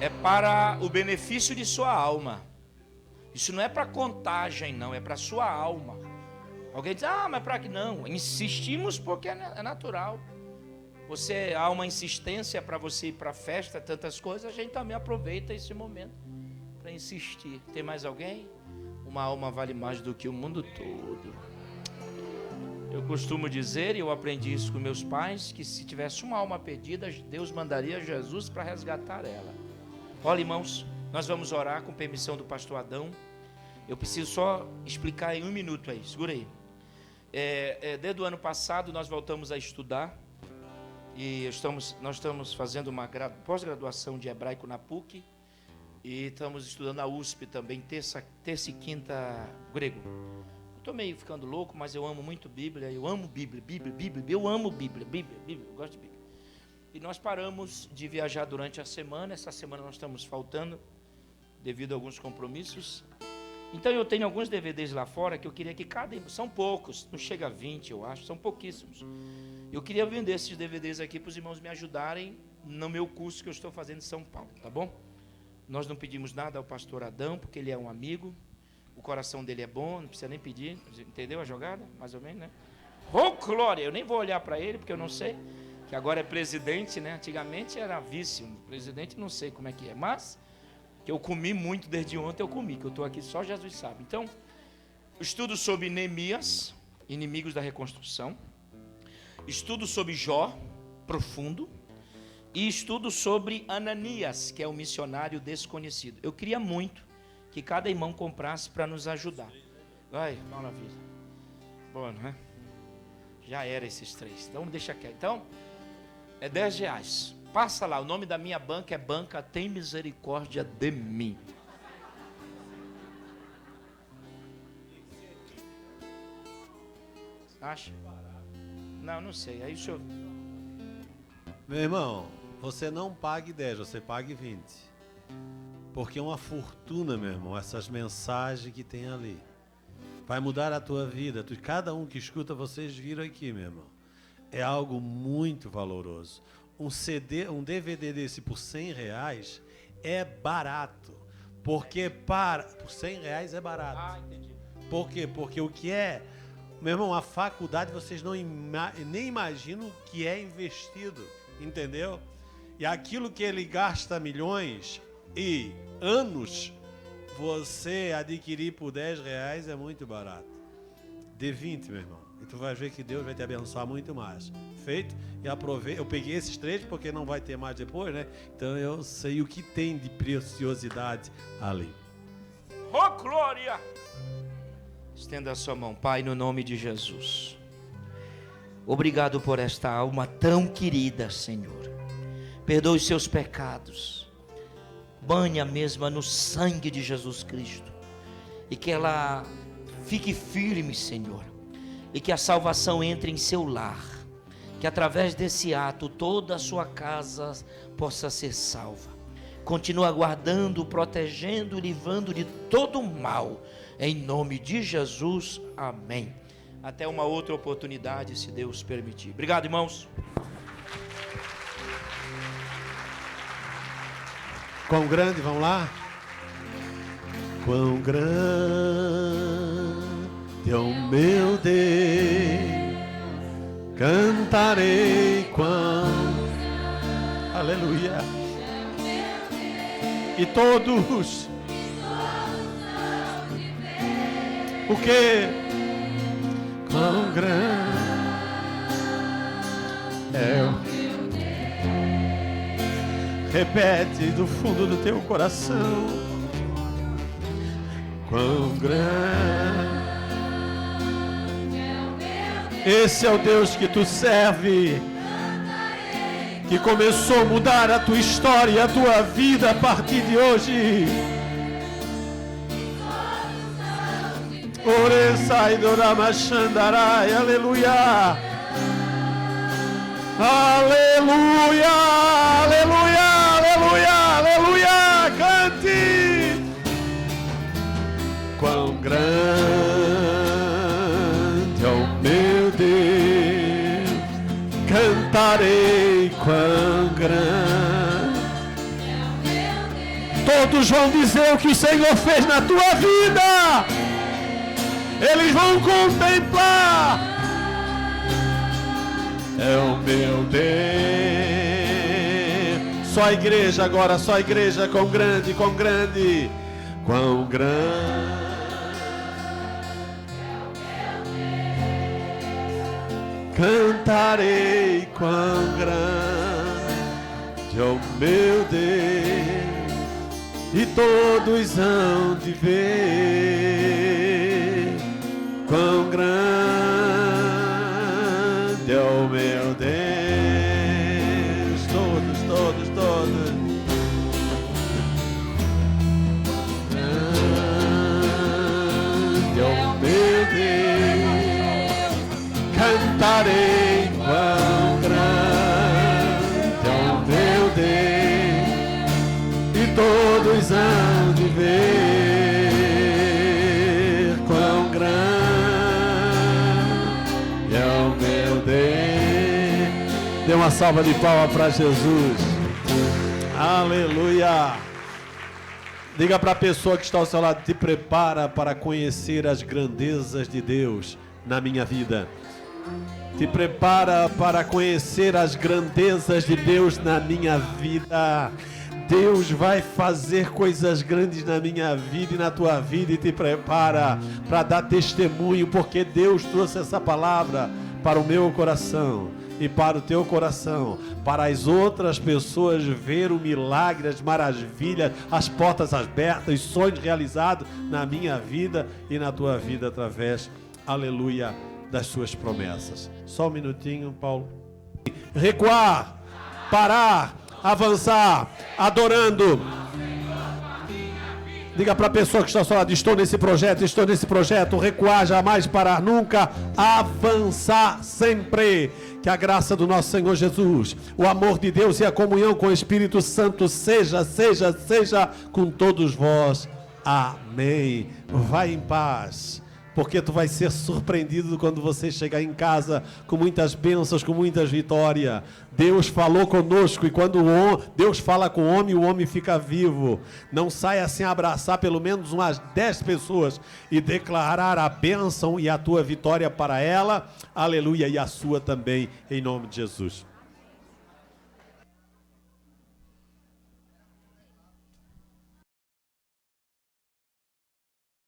É para o benefício de sua alma. Isso não é para contagem, não, é para sua alma. Alguém diz, mas para que não? Insistimos porque é natural. Há uma insistência para você ir para a festa, tantas coisas, a gente também aproveita esse momento para insistir. Tem mais alguém? Uma alma vale mais do que o mundo todo. Eu costumo dizer, e eu aprendi isso com meus pais, que se tivesse uma alma perdida, Deus mandaria Jesus para resgatar ela. Olha, irmãos, nós vamos orar com permissão do pastor Adão. Eu preciso só explicar em um minuto aí, segura aí. Desde o ano passado nós voltamos a estudar e nós estamos fazendo uma pós-graduação de hebraico na PUC e estamos estudando a USP também, terça e quinta grego. Estou meio ficando louco, mas eu amo muito Bíblia, eu amo Bíblia, eu amo Bíblia, eu gosto de Bíblia. E nós paramos de viajar durante a semana. Essa semana nós estamos faltando devido a alguns compromissos. Então eu tenho alguns DVDs lá fora que eu queria que são poucos, não chega a 20 eu acho, são pouquíssimos. Eu queria vender esses DVDs aqui para os irmãos me ajudarem no meu curso que eu estou fazendo em São Paulo, tá bom? Nós não pedimos nada ao pastor Adão, porque ele é um amigo, o coração dele é bom, não precisa nem pedir, entendeu a jogada? Mais ou menos, né? Oh, glória! Eu nem vou olhar para ele, porque eu não sei. Que agora é presidente, né? Antigamente era vice, presidente não sei como é que é, mas que eu comi muito desde ontem, que eu estou aqui só Jesus sabe. Então, estudo sobre Neemias, inimigos da reconstrução, estudo sobre Jó, profundo, e estudo sobre Ananias, que é o missionário desconhecido. Eu queria muito que cada irmão comprasse para nos ajudar. Ai, maravilha. Bom, né? Já era esses 3, então deixa quieto. Então, é R$10. Passa lá, o nome da minha banca é Banca Tem Misericórdia de Mim. Acha? Não sei. Aí o senhor... Meu irmão, você não pague 10, você pague 20. Porque é uma fortuna, meu irmão, essas mensagens que tem ali. Vai mudar a tua vida. Cada um que escuta, vocês viram aqui, meu irmão. É algo muito valoroso. um CD, um DVD desse por R$100 é barato. Porque por R$100 é barato. Ah, entendi. Por quê? Porque o que é... Meu irmão, a faculdade vocês nem imaginam o que é investido. Entendeu? E aquilo que ele gasta milhões e anos, você adquirir por R$10 é muito barato. Dê 20, meu irmão. E tu vai ver que Deus vai te abençoar muito mais. Feito? E aproveita. Eu peguei esses 3 porque não vai ter mais depois, né? Então eu sei o que tem de preciosidade ali. Oh, glória! Estenda a sua mão, Pai, no nome de Jesus. Obrigado por esta alma tão querida, Senhor. Perdoe os seus pecados. Banhe a mesma no sangue de Jesus Cristo. E que ela fique firme, Senhor. E que a salvação entre em seu lar. Que através desse ato toda a sua casa possa ser salva. Continua guardando, protegendo e livrando de todo o mal. Em nome de Jesus, amém. Até uma outra oportunidade, se Deus permitir. Obrigado, irmãos. Quão grande, vamos lá? Quão grande é o meu Deus, cantarei aleluia. E todos, o que? Quão grande é o meu Deus. Repete do fundo do teu coração. Quão grande é o meu Deus. Esse é o Deus que tu serve, que começou a mudar a tua história, a tua vida a partir de hoje. Oresai doramachandarai, aleluia, aleluia, aleluia, aleluia, aleluia, cante. Quão grande é o meu Deus, cantarei quão grande. Todos vão dizer o que o Senhor fez na tua vida. Eles vão contemplar. É o meu Deus. Só a igreja agora, só a igreja. Quão grande, quão grande, quão grande. Cantarei quão grande é o meu Deus, e todos hão de ver quão grande é o meu Deus. Todos, todos, todos. Grande é o meu Deus, cantarei quão grande é o meu Deus, e todos hão de ver quão grande é o meu Deus. Dê uma salva de palmas para Jesus. Aleluia. Diga para a pessoa que está ao seu lado: te prepara para conhecer as grandezas de Deus na minha vida. Te prepara para conhecer as grandezas de Deus na minha vida. Deus vai fazer coisas grandes na minha vida e na tua vida, e te prepara para dar testemunho, porque Deus trouxe essa palavra para o meu coração e para o teu coração, para as outras pessoas ver o milagre, as maravilhas, as portas abertas, os sonhos realizados na minha vida e na tua vida através, aleluia, das suas promessas. Só um minutinho, Paulo. Recuar, parar, avançar, adorando. Diga para a pessoa que está ao seu lado: estou nesse projeto, recuar, jamais parar, nunca, avançar sempre. Que a graça do nosso Senhor Jesus, o amor de Deus e a comunhão com o Espírito Santo seja com todos vós. Amém. Vai em paz. porque tu vai ser surpreendido quando você chegar em casa com muitas bênçãos, com muitas vitórias. Deus falou conosco, e quando Deus fala com o homem fica vivo. Não saia sem abraçar pelo menos umas 10 pessoas e declarar a bênção e a tua vitória para ela, aleluia, e a sua também, em nome de Jesus.